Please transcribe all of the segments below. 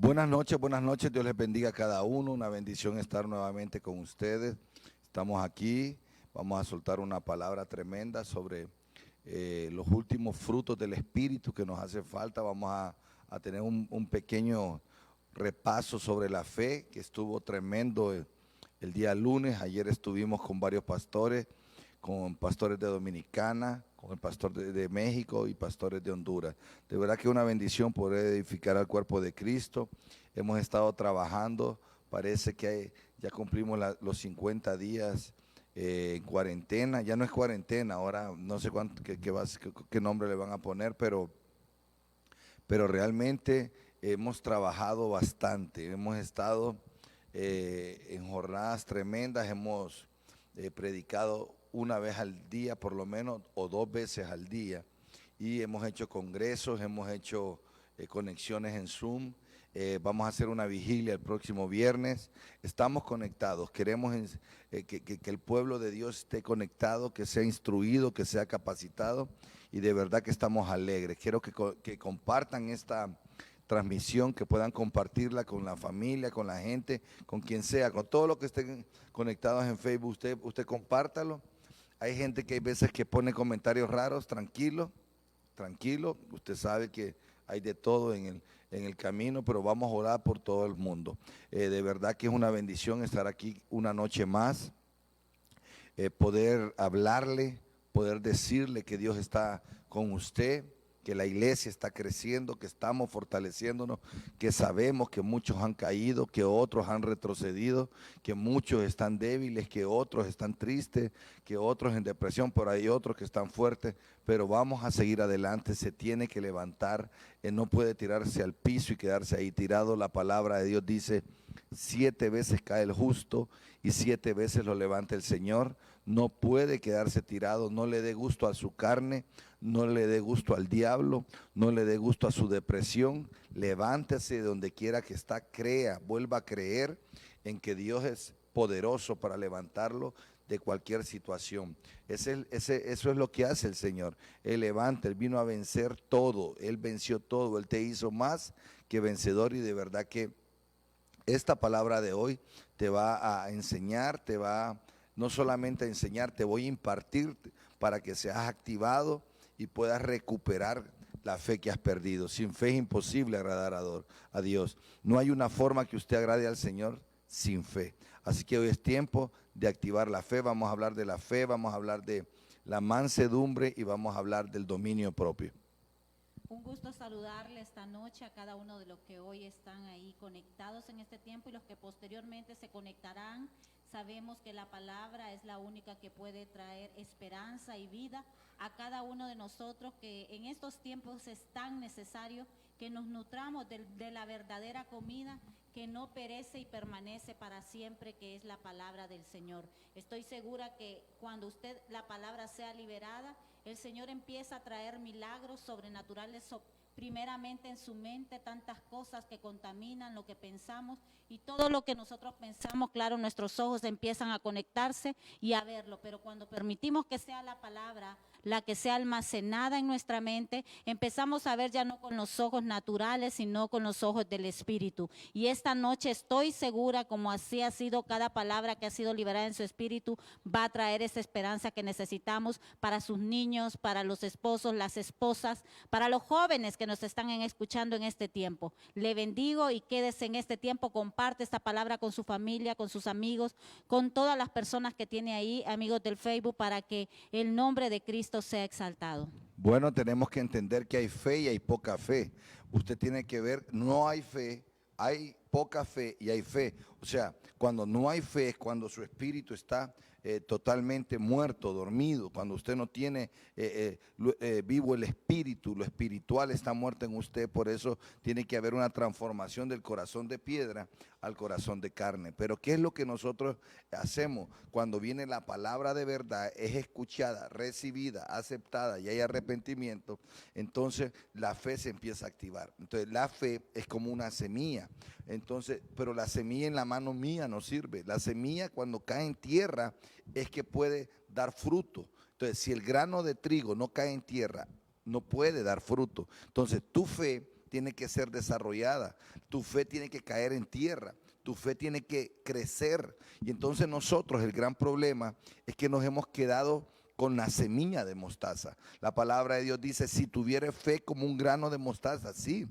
Buenas noches, Dios les bendiga a cada uno, una bendición estar nuevamente con ustedes. Estamos aquí, vamos a soltar una palabra tremenda sobre los últimos frutos del Espíritu que nos hace falta. Vamos a tener un pequeño repaso sobre la fe que estuvo tremendo el día lunes. Ayer estuvimos con varios pastores, con pastores de Dominicana, con el pastor de México y pastores de Honduras. De verdad que es una bendición poder edificar al cuerpo de Cristo. Hemos estado trabajando, parece que ya cumplimos los 50 días en cuarentena. Ya no es cuarentena, ahora no sé qué nombre le van a poner, pero realmente hemos trabajado bastante. Hemos estado en jornadas tremendas, hemos predicado una vez al día por lo menos o dos veces al día y hemos hecho congresos, hemos hecho conexiones en Zoom. Vamos a hacer una vigilia el próximo viernes. Estamos conectados, queremos que el pueblo de Dios esté conectado, que sea instruido, que sea capacitado y de verdad que estamos alegres. Quiero que compartan esta transmisión, que puedan compartirla con la familia, con la gente, con quien sea, con todos los que estén conectados en Facebook. Usted compártalo. Hay gente que hay veces que pone comentarios raros. Tranquilo, tranquilo. Usted sabe que hay de todo en el camino, pero vamos a orar por todo el mundo. De verdad que es una bendición estar aquí una noche más, poder hablarle, poder decirle que Dios está con usted, que la iglesia está creciendo, que estamos fortaleciéndonos, que sabemos que muchos han caído, que otros han retrocedido, que muchos están débiles, que otros están tristes, que otros en depresión, pero hay otros que están fuertes, pero vamos a seguir adelante. Se tiene que levantar, no puede tirarse al piso y quedarse ahí tirado. La palabra de Dios dice: 7 veces cae el justo y 7 veces lo levanta el Señor. No puede quedarse tirado, no le dé gusto a su carne, no le dé gusto al diablo, no le dé gusto a su depresión. Levántese de donde quiera que está, crea, vuelva a creer en que Dios es poderoso para levantarlo de cualquier situación. Eso es lo que hace el Señor. Él levanta, Él vino a vencer todo, Él venció todo, Él te hizo más que vencedor y de verdad que esta palabra de hoy te va a enseñar, te va no solamente a enseñar, te voy a impartir para que seas activado y puedas recuperar la fe que has perdido. Sin fe es imposible agradar a Dios. No hay una forma que usted agrade al Señor sin fe. Así que hoy es tiempo de activar la fe. Vamos a hablar de la fe, vamos a hablar de la mansedumbre y vamos a hablar del dominio propio. Un gusto saludarle esta noche a cada uno de los que hoy están ahí conectados en este tiempo y los que posteriormente se conectarán. Sabemos que la palabra es la única que puede traer esperanza y vida a cada uno de nosotros, que en estos tiempos es tan necesario que nos nutramos de la verdadera comida que no perece y permanece para siempre, que es la palabra del Señor. Estoy segura que cuando la palabra sea liberada, el Señor empieza a traer milagros sobrenaturales, primeramente en su mente, tantas cosas que contaminan lo que pensamos y todo lo que nosotros pensamos, claro, nuestros ojos empiezan a conectarse y a verlo, pero cuando permitimos que sea la palabra la que sea almacenada en nuestra mente, empezamos a ver ya no con los ojos naturales, sino con los ojos del Espíritu. Y esta noche estoy segura, como así ha sido cada palabra que ha sido liberada en su Espíritu, va a traer esa esperanza que necesitamos para sus niños, para los esposos, las esposas, para los jóvenes que nos están escuchando en este tiempo. Le bendigo y quédese en este tiempo, comparte esta palabra con su familia, con sus amigos, con todas las personas que tiene ahí, amigos del Facebook, para que el nombre de Cristo sea exaltado. Bueno, tenemos que entender que hay fe y hay poca fe. Usted tiene que ver, no hay fe, hay poca fe y hay fe. O sea, cuando no hay fe es cuando su espíritu está totalmente muerto, dormido, cuando usted no tiene vivo el espíritu, lo espiritual está muerto en usted. Por eso tiene que haber una transformación del corazón de piedra al corazón de carne. Pero ¿qué es lo que nosotros hacemos cuando viene la palabra de verdad? Es escuchada, recibida, aceptada y hay arrepentimiento. Entonces la fe se empieza a activar. Entonces la fe es como una semilla. Entonces, pero la semilla en la mano mía no sirve. La semilla cuando cae en tierra es que puede dar fruto. Entonces, si el grano de trigo no cae en tierra, no puede dar fruto. Entonces, tu fe tiene que ser desarrollada, tu fe tiene que caer en tierra, tu fe tiene que crecer. Y entonces nosotros, el gran problema es que nos hemos quedado con la semilla de mostaza. La palabra de Dios dice, si tuviere fe como un grano de mostaza, sí.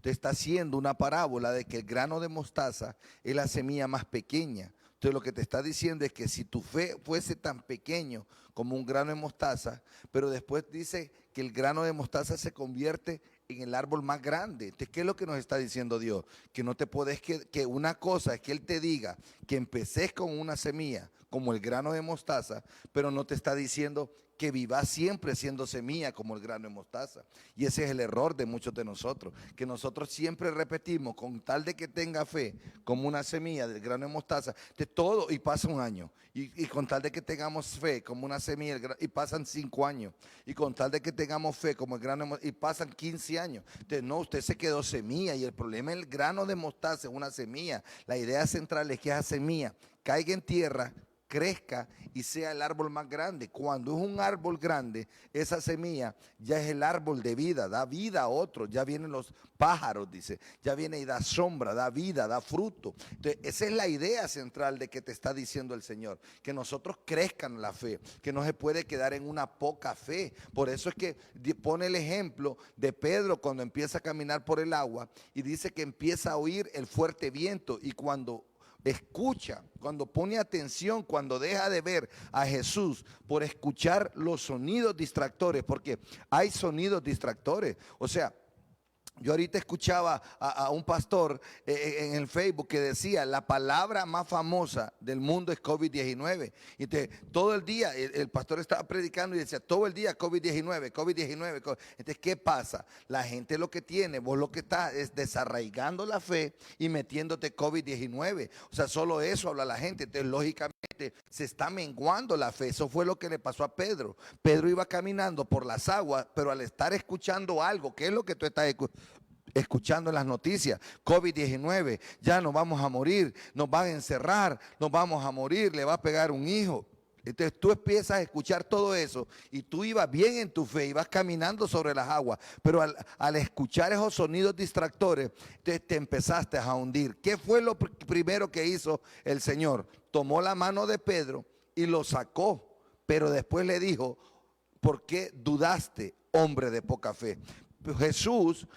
Te está haciendo una parábola de que el grano de mostaza es la semilla más pequeña. Entonces lo que te está diciendo es que si tu fe fuese tan pequeño como un grano de mostaza, pero después dice que el grano de mostaza se convierte en el árbol más grande. Entonces, ¿qué es lo que nos está diciendo Dios? Que no te podés, que una cosa es que Él te diga que empecés con una semilla, como el grano de mostaza, pero no te está diciendo que vivas siempre siendo semilla como el grano de mostaza. Y ese es el error de muchos de nosotros, que nosotros siempre repetimos, con tal de que tenga fe como una semilla del grano de mostaza, de todo, y pasa un año, y con tal de que tengamos fe como una semilla, y pasan 5 años, y con tal de que tengamos fe como el grano de mostaza, y pasan 15 años. Entonces, no, usted se quedó semilla, y el problema es el grano de mostaza, es una semilla. La idea central es que esa semilla caiga en tierra, crezca y sea el árbol más grande. Cuando es un árbol grande, esa semilla ya es el árbol de vida, da vida a otro. Ya vienen los pájaros, dice, ya viene y da sombra, da vida, da fruto. Entonces, esa es la idea central de que te está diciendo el Señor, que nosotros crezcan la fe, que no se puede quedar en una poca fe. Por eso es que pone el ejemplo de Pedro cuando empieza a caminar por el agua y dice que empieza a oír el fuerte viento, y cuando escucha, cuando pone atención, cuando deja de ver a Jesús por escuchar los sonidos distractores, porque hay sonidos distractores. O sea, yo ahorita escuchaba a un pastor en el Facebook que decía, la palabra más famosa del mundo es COVID-19. Y todo el día, el pastor estaba predicando y decía, todo el día COVID-19, COVID-19. Entonces, ¿qué pasa? La gente lo que tiene, vos lo que estás es desarraigando la fe y metiéndote COVID-19. O sea, solo eso habla la gente. Entonces, lógicamente, se está menguando la fe. Eso fue lo que le pasó a Pedro. Pedro iba caminando por las aguas, pero al estar escuchando algo, ¿qué es lo que tú estás escuchando en las noticias? COVID-19, ya nos vamos a morir, nos van a encerrar, nos vamos a morir, le va a pegar un hijo. Entonces tú empiezas a escuchar todo eso y tú ibas bien en tu fe, ibas caminando sobre las aguas, pero al escuchar esos sonidos distractores, te empezaste a hundir. ¿Qué fue lo primero que hizo el Señor? Tomó la mano de Pedro y lo sacó, pero después le dijo, ¿por qué dudaste, hombre de poca fe? Jesús,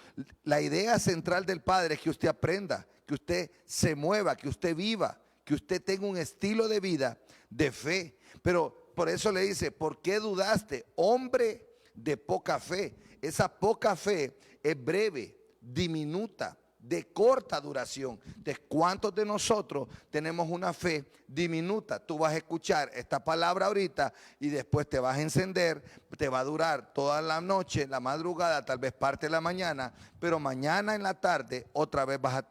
la idea central del Padre es que usted aprenda, que usted se mueva, que usted viva, que usted tenga un estilo de vida de fe. Pero por eso le dice, ¿por qué dudaste, hombre de poca fe? Esa poca fe es breve, diminuta, de corta duración. ¿De cuántos de nosotros tenemos una fe diminuta? Tú vas a escuchar esta palabra ahorita y después te vas a encender, te va a durar toda la noche, la madrugada, tal vez parte de la mañana, pero mañana en la tarde otra vez vas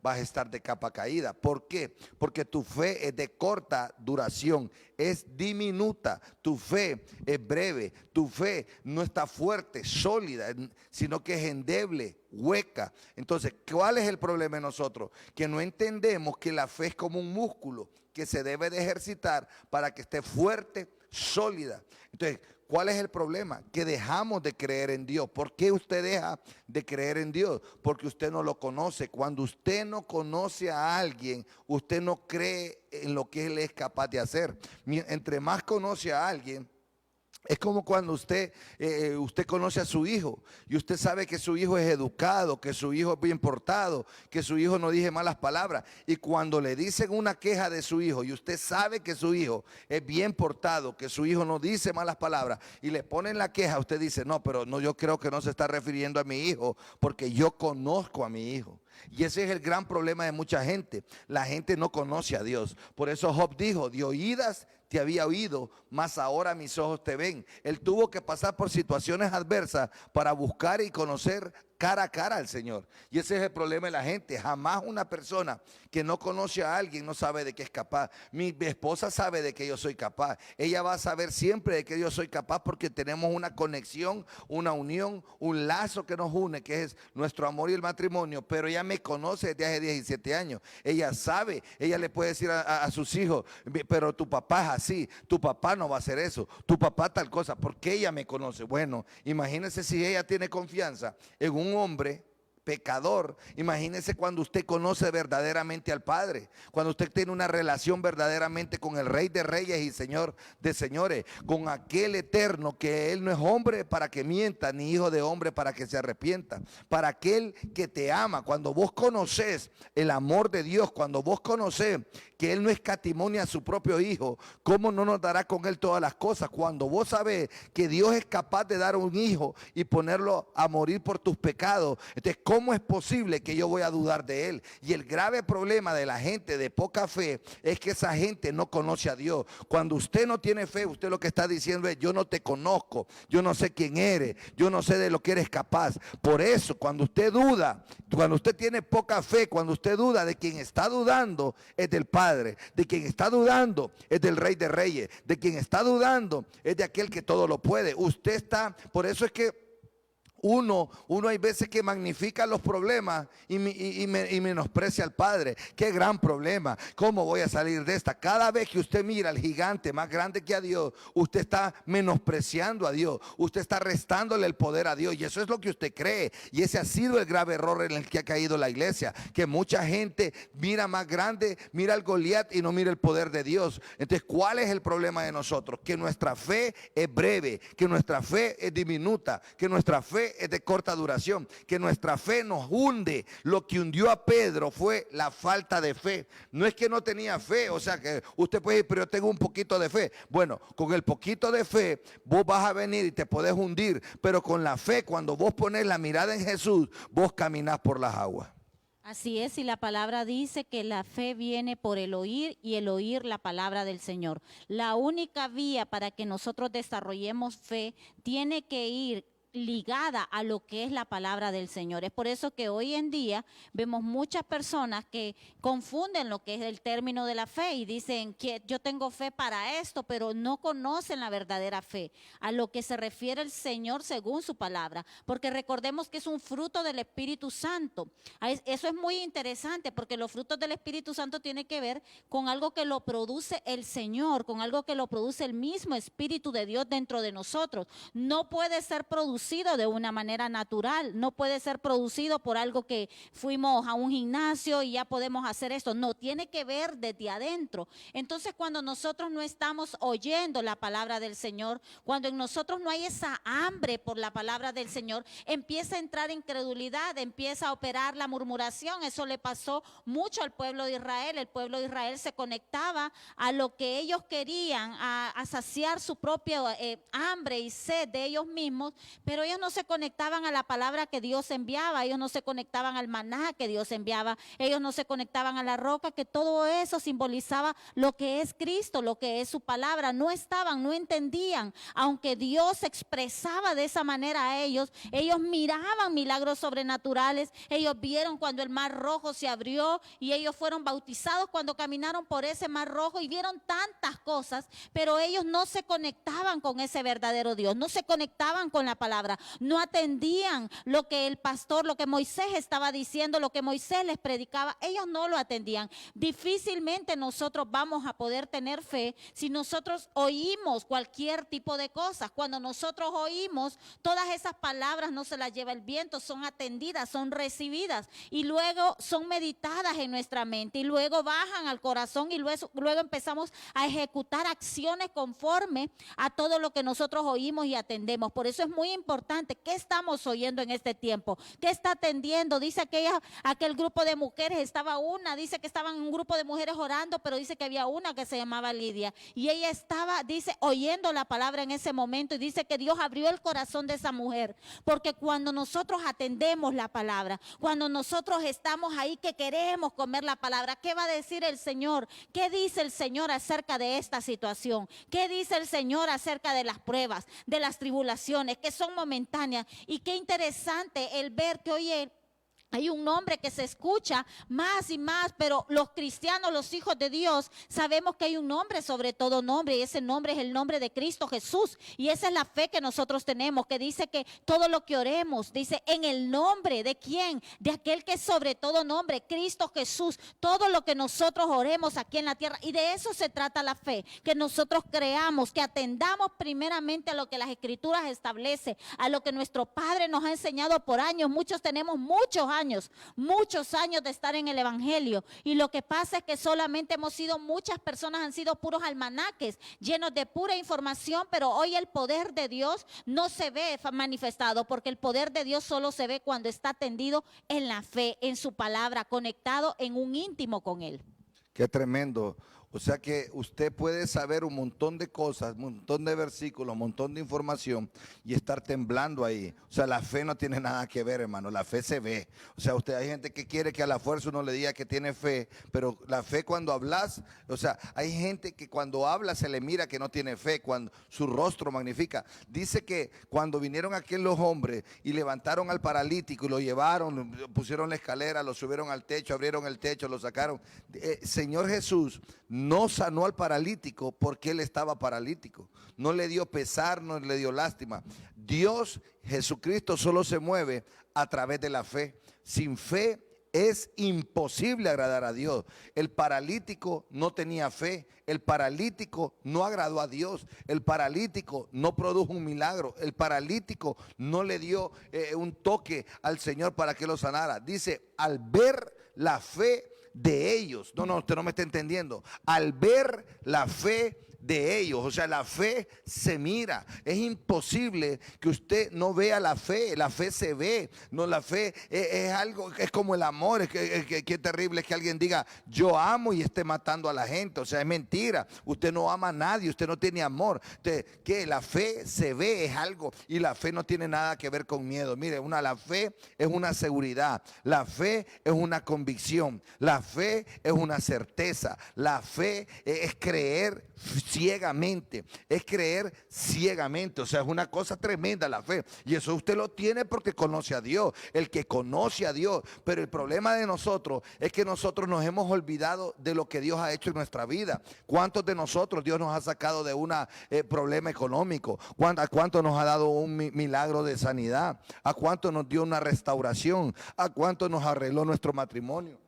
a estar de capa caída. ¿Por qué? Porque tu fe es de corta duración, es diminuta, tu fe es breve, tu fe no está fuerte, sólida, sino que es endeble, hueca. Entonces, ¿cuál es el problema de nosotros? Que no entendemos que la fe es como un músculo que se debe de ejercitar para que esté fuerte, sólida. Entonces, ¿cuál es el problema? Que dejamos de creer en Dios. ¿Por qué usted deja de creer en Dios? Porque usted no lo conoce. Cuando usted no conoce a alguien, usted no cree en lo que Él es capaz de hacer. Entre más conoce a alguien, es como cuando usted conoce a su hijo y usted sabe que su hijo es educado, que su hijo es bien portado, que su hijo no dice malas palabras. Y cuando le dicen una queja de su hijo y usted sabe que su hijo es bien portado, que su hijo no dice malas palabras y le ponen la queja, usted dice, no, pero no, yo creo que no se está refiriendo a mi hijo porque yo conozco a mi hijo. Y ese es el gran problema de mucha gente. La gente no conoce a Dios. Por eso Job dijo, de oídas te había oído, mas ahora mis ojos te ven. Él tuvo que pasar por situaciones adversas para buscar y conocer cara a cara al Señor. Y ese es el problema de la gente. Jamás una persona que no conoce a alguien no sabe de qué es capaz. Mi esposa sabe de que yo soy capaz. Ella va a saber siempre de que yo soy capaz porque tenemos una conexión, una unión, un lazo que nos une, que es nuestro amor y el matrimonio. Pero ella me conoce desde hace 17 años. Ella sabe, ella le puede decir a sus hijos, pero tu papá es así, tu papá no va a hacer eso, tu papá tal cosa, porque ella me conoce. Bueno, imagínense si ella tiene confianza en un un hombre pecador. Imagínese cuando usted conoce verdaderamente al Padre, cuando usted tiene una relación verdaderamente con el Rey de Reyes y Señor de Señores, con aquel eterno que Él no es hombre para que mienta, ni hijo de hombre para que se arrepienta, para aquel que te ama. Cuando vos conoces el amor de Dios, cuando vos conoces que Él no escatimonia a su propio Hijo, ¿cómo no nos dará con Él todas las cosas? Cuando vos sabés que Dios es capaz de dar un hijo y ponerlo a morir por tus pecados, entonces ¿cómo es posible que yo voy a dudar de Él? Y el grave problema de la gente de poca fe es que esa gente no conoce a Dios. Cuando usted no tiene fe, usted lo que está diciendo es: yo no te conozco, yo no sé quién eres, yo no sé de lo que eres capaz. Por eso, cuando usted duda, cuando usted tiene poca fe, cuando usted duda, de quien está dudando es del Padre, de quien está dudando es del Rey de Reyes, de quien está dudando es de aquel que todo lo puede. Usted está, por eso es que uno hay veces que magnifica los problemas y menosprecia al Padre. Qué gran problema, ¿cómo voy a salir de esta? Cada vez que usted mira al gigante más grande que a Dios, usted está menospreciando a Dios, usted está restándole el poder a Dios, y eso es lo que usted cree. Y ese ha sido el grave error en el que ha caído la iglesia, que mucha gente mira más grande, mira al Goliat y no mira el poder de Dios. Entonces, ¿cuál es el problema de nosotros? Que nuestra fe es breve, que nuestra fe es diminuta, que nuestra fe es de corta duración, que nuestra fe nos hunde. Lo que hundió a Pedro fue la falta de fe. No es que no tenía fe, o sea que usted puede decir: pero yo tengo un poquito de fe. Bueno, con el poquito de fe vos vas a venir y te podés hundir, pero con la fe, cuando vos pones la mirada en Jesús, vos caminás por las aguas. Así es, y la palabra dice que la fe viene por el oír y el oír la palabra del Señor. La única vía para que nosotros desarrollemos fe tiene que ir ligada a lo que es la palabra del Señor. Es por eso que hoy en día vemos muchas personas que confunden lo que es el término de la fe y dicen que yo tengo fe para esto, pero no conocen la verdadera fe, a lo que se refiere el Señor según su palabra, porque recordemos que es un fruto del Espíritu Santo. Eso es muy interesante, porque los frutos del Espíritu Santo tienen que ver con algo que lo produce el Señor, con algo que lo produce el mismo Espíritu de Dios dentro de nosotros. No puede ser producido de una manera natural, no puede ser producido por algo que fuimos a un gimnasio y ya podemos hacer esto. No, tiene que ver desde adentro. Entonces, cuando nosotros no estamos oyendo la palabra del Señor, cuando en nosotros no hay esa hambre por la palabra del Señor, empieza a entrar incredulidad, empieza a operar la murmuración. Eso le pasó mucho al pueblo de Israel. El pueblo de Israel se conectaba a lo que ellos querían, a saciar su propia hambre y sed de ellos mismos, pero ellos no se conectaban a la palabra que Dios enviaba, ellos no se conectaban al maná que Dios enviaba, ellos no se conectaban a la roca, que todo eso simbolizaba lo que es Cristo, lo que es su palabra. No estaban, no entendían, aunque Dios se expresaba de esa manera a ellos, ellos miraban milagros sobrenaturales, ellos vieron cuando el mar rojo se abrió y ellos fueron bautizados cuando caminaron por ese mar rojo y vieron tantas cosas, pero ellos no se conectaban con ese verdadero Dios, no se conectaban con la palabra, no atendían lo que el pastor, lo que Moisés estaba diciendo, lo que Moisés les predicaba, ellos no lo atendían. Difícilmente nosotros vamos a poder tener fe si nosotros oímos cualquier tipo de cosas. Cuando nosotros oímos, todas esas palabras no se las lleva el viento, son atendidas, son recibidas y luego son meditadas en nuestra mente y luego bajan al corazón y luego empezamos a ejecutar acciones conforme a todo lo que nosotros oímos y atendemos. Por eso es muy importante, ¿qué estamos oyendo en este tiempo? ¿Qué está atendiendo? Dice aquel grupo de mujeres, dice que estaban en un grupo de mujeres orando, pero dice que había una que se llamaba Lidia y ella estaba, dice, oyendo la palabra en ese momento, y dice que Dios abrió el corazón de esa mujer, porque cuando nosotros atendemos la palabra, cuando nosotros estamos ahí que queremos comer la palabra, ¿qué va a decir el Señor? ¿Qué dice el Señor acerca de esta situación? ¿Qué dice el Señor acerca de las pruebas, de las tribulaciones que son momentáneas? Y qué interesante el ver que hoy Hay un nombre que se escucha más y más, pero los cristianos, los hijos de Dios, sabemos que hay un nombre sobre todo nombre, y ese nombre es el nombre de Cristo Jesús. Y esa es la fe que nosotros tenemos, que dice que todo lo que oremos, dice en el nombre de quién, de aquel que es sobre todo nombre, Cristo Jesús. Todo lo que nosotros oremos aquí en la tierra, y de eso se trata la fe, que nosotros creamos, que atendamos primeramente a lo que las Escrituras establece, a lo que nuestro Padre nos ha enseñado por años. Muchos tenemos muchos años de estar en el evangelio, y lo que pasa es que solamente muchas personas han sido puros almanaques llenos de pura información, pero hoy el poder de Dios no se ve manifestado, porque el poder de Dios solo se ve cuando está tendido en la fe, en su palabra, conectado en un íntimo con Él. Qué tremendo. O sea que usted puede saber un montón de cosas, un montón de versículos, un montón de información y estar temblando ahí. O sea, la fe no tiene nada que ver, hermano. La fe se ve. O sea, hay gente que quiere que a la fuerza uno le diga que tiene fe, pero la fe cuando hablas, o sea, hay gente que cuando habla se le mira que no tiene fe, cuando su rostro magnifica. Dice que cuando vinieron aquellos hombres y levantaron al paralítico y lo llevaron, pusieron la escalera, lo subieron al techo, abrieron el techo, lo sacaron. Señor Jesús no sanó al paralítico porque él estaba paralítico. No le dio pesar, no le dio lástima. Dios, Jesucristo, solo se mueve a través de la fe. Sin fe es imposible agradar a Dios. El paralítico no tenía fe. El paralítico no agradó a Dios. El paralítico no produjo un milagro. El paralítico no le dio un toque al Señor para que lo sanara. Dice, al ver la fe de ellos. No, usted no me está entendiendo. Al ver la fe de ellos, o sea, la fe se mira. Es imposible que usted no vea la fe se ve. No, la fe es algo, es como el amor. Qué terrible es que alguien diga, yo amo y esté matando a la gente. O sea, es mentira. Usted no ama a nadie, usted no tiene amor. Que la fe se ve, es algo, y la fe no tiene nada que ver con miedo. Mire, la fe es una seguridad, la fe es una convicción, la fe es una certeza, la fe es creer ciegamente, es creer ciegamente. O sea, es una cosa tremenda la fe, y eso usted lo tiene porque conoce a Dios, el que conoce a Dios. Pero el problema de nosotros es que nosotros nos hemos olvidado de lo que Dios ha hecho en nuestra vida. ¿Cuántos de nosotros Dios nos ha sacado de un problema económico? ¿A cuántos nos ha dado un milagro de sanidad? ¿A cuántos nos dio una restauración? ¿A cuántos nos arregló nuestro matrimonio?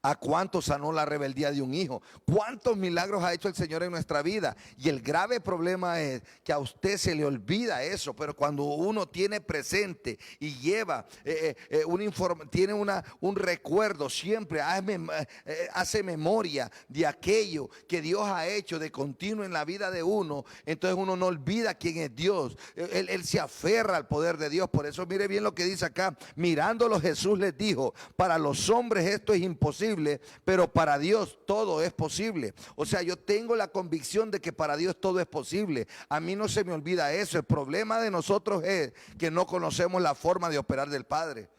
¿A cuánto sanó la rebeldía de un hijo? ¿Cuántos milagros ha hecho el Señor en nuestra vida? Y el grave problema es que a usted se le olvida eso, pero cuando uno tiene presente y lleva tiene un recuerdo, siempre hace memoria de aquello que Dios ha hecho de continuo en la vida de uno, entonces uno no olvida quién es Dios. Él se aferra al poder de Dios. Por eso mire bien lo que dice acá. Mirándolo, Jesús les dijo, para los hombres esto es imposible, pero para Dios todo es posible. O sea, yo tengo la convicción de que para Dios todo es posible. A mí no se me olvida eso. El problema de nosotros es que no conocemos la forma de operar del Padre.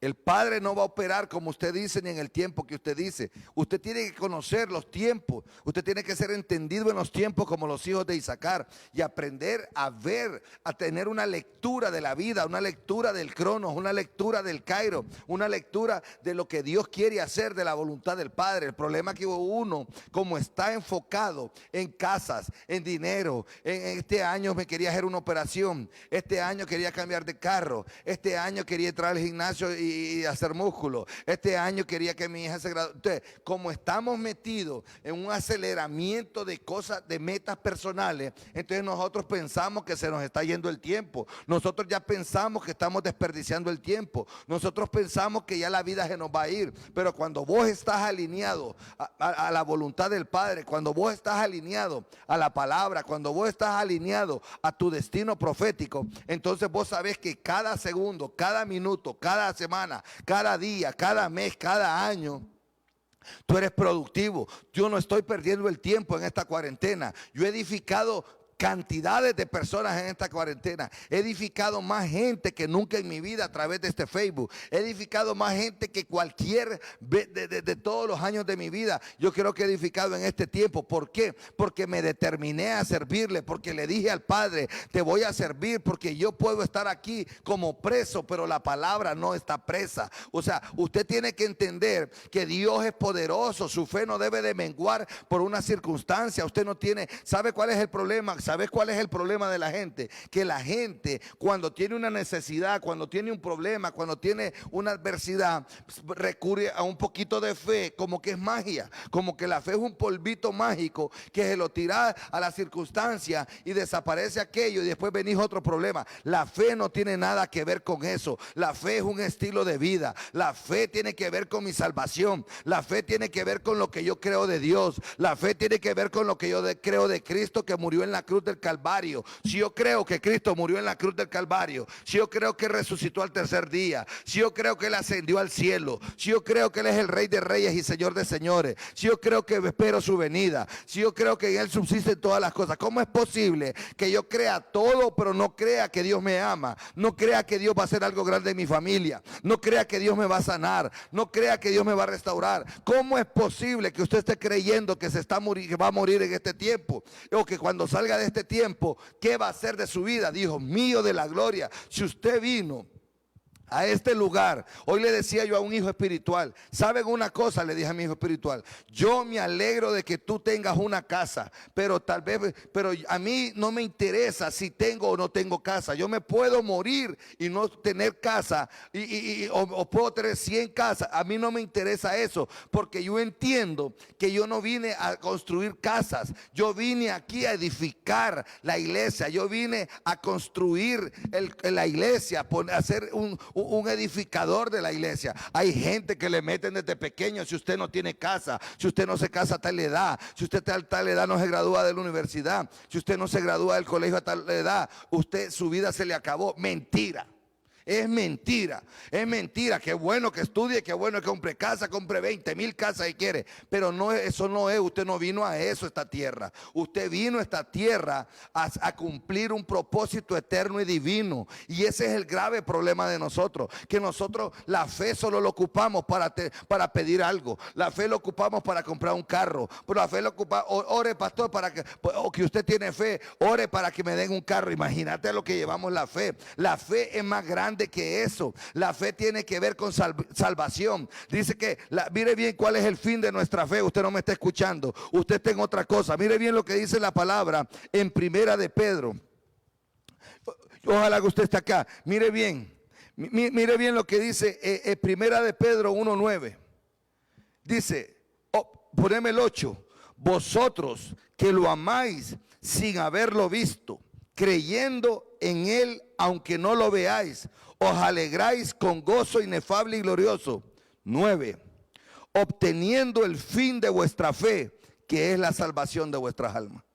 El Padre no va a operar como usted dice ni en el tiempo que usted dice. Usted tiene que conocer los tiempos. Usted tiene que ser entendido en los tiempos como los hijos de Isaacar y aprender a ver, a tener una lectura de la vida, una lectura del Cronos, una lectura del Kairos, una lectura de lo que Dios quiere hacer, de la voluntad del Padre. El problema es que uno, como está enfocado en casas, en dinero, en este año me quería hacer una operación, este año quería cambiar de carro, este año quería entrar al gimnasio y hacer músculo, este año quería que mi hija se graduara. Entonces, como estamos metidos en un aceleramiento de cosas, de metas personales, entonces nosotros pensamos que se nos está yendo el tiempo. Nosotros ya pensamos que estamos desperdiciando el tiempo. Nosotros pensamos que ya la vida se nos va a ir. Pero cuando vos estás alineado a la voluntad del Padre, cuando vos estás alineado a la palabra, cuando vos estás alineado a tu destino profético, entonces vos sabés que cada segundo, cada minuto, cada semana, cada día, cada mes, cada año, tú eres productivo. Yo no estoy perdiendo el tiempo en esta cuarentena. Yo he edificado cantidades de personas en esta cuarentena. He edificado más gente que nunca en mi vida a través de este Facebook. He edificado más gente que cualquier de todos los años de mi vida. Yo creo que he edificado en este tiempo. ¿Por qué? Porque me determiné a servirle, porque le dije al Padre, te voy a servir, porque yo puedo estar aquí como preso, pero la palabra no está presa. O sea, usted tiene que entender que Dios es poderoso. Su fe no debe de menguar por una circunstancia. Usted no tiene, ¿sabe cuál es el problema? ¿Sabes cuál es el problema de la gente? Que la gente, cuando tiene una necesidad, cuando tiene un problema, cuando tiene una adversidad, recurre a un poquito de fe, como que es magia, como que la fe es un polvito mágico que se lo tira a la circunstancia y desaparece aquello y después venís otro problema. La fe no tiene nada que ver con eso. La fe es un estilo de vida. La fe tiene que ver con mi salvación. La fe tiene que ver con lo que yo creo de Dios. La fe tiene que ver con lo que yo creo de Cristo, que murió en la cruz del Calvario. Si yo creo que Cristo murió en la cruz del Calvario, si yo creo que resucitó al tercer día, si yo creo que Él ascendió al cielo, si yo creo que Él es el Rey de Reyes y Señor de Señores, si yo creo que espero su venida, si yo creo que en Él subsisten todas las cosas, ¿cómo es posible que yo crea todo pero no crea que Dios me ama? No crea que Dios va a hacer algo grande en mi familia, no crea que Dios me va a sanar, no crea que Dios me va a restaurar. ¿Cómo es posible que usted esté creyendo que que va a morir en este tiempo, o que cuando salga de este tiempo, qué va a hacer de su vida? Dios mío de la gloria, si usted vino a este lugar, hoy le decía yo a un hijo espiritual, ¿saben una cosa? Le dije a mi hijo espiritual, yo me alegro de que tú tengas una casa, pero tal vez, pero a mí no me interesa si tengo o no tengo casa. Yo me puedo morir y no tener casa, o puedo tener 100 casas. A mí no me interesa eso, porque yo entiendo que yo no vine a construir casas, yo vine aquí a edificar la iglesia, yo vine a construir la iglesia, a hacer un edificador de la iglesia. Hay gente que le meten desde pequeño: si usted no tiene casa, si usted no se casa a tal edad, si usted a tal edad no se gradúa de la universidad, si usted no se gradúa del colegio a tal edad, usted, su vida se le acabó. Mentira. Es mentira, es mentira. Qué bueno que estudie, qué bueno que compre casa, compre 20,000 casas si quiere, pero no, eso no es. Usted no vino a eso, esta tierra. Usted vino a esta tierra a cumplir un propósito eterno y divino. Y ese es el grave problema de nosotros, que nosotros la fe solo lo ocupamos para pedir algo. La fe lo ocupamos para comprar un carro, pero la fe lo ocupamos. Ore, pastor, o que usted tiene fe, ore para que me den un carro. Imagínate lo que llevamos la fe. La fe es más grande que eso. La fe tiene que ver con salvación. Dice que, mire bien cuál es el fin de nuestra fe. Usted no me está escuchando, usted está en otra cosa. Mire bien lo que dice la palabra en Primera de Pedro. Ojalá que usted esté acá. Mire bien, mire bien lo que dice Primera de Pedro 1:9. Dice, poneme el 8. Vosotros que lo amáis sin haberlo visto, creyendo en Él aunque no lo veáis, os alegráis con gozo inefable y glorioso. 9. Obteniendo el fin de vuestra fe, que es la salvación de vuestras almas.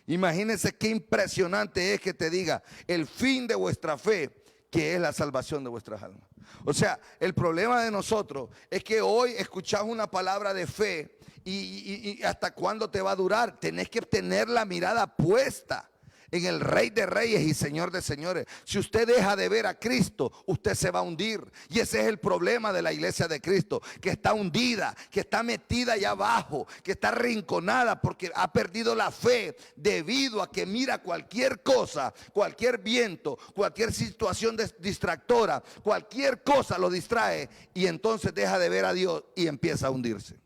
Imagínense qué impresionante es que te diga el fin de vuestra fe, que es la salvación de vuestras almas. O sea, el problema de nosotros es que hoy escuchamos una palabra de fe y ¿hasta cuándo te va a durar? Tenés que tener la mirada puesta en el Rey de Reyes y Señor de Señores. Si usted deja de ver a Cristo, usted se va a hundir. Y ese es el problema de la iglesia de Cristo, que está hundida, que está metida allá abajo, que está arrinconada porque ha perdido la fe debido a que mira cualquier cosa, cualquier viento, cualquier situación distractora, cualquier cosa lo distrae y entonces deja de ver a Dios y empieza a hundirse.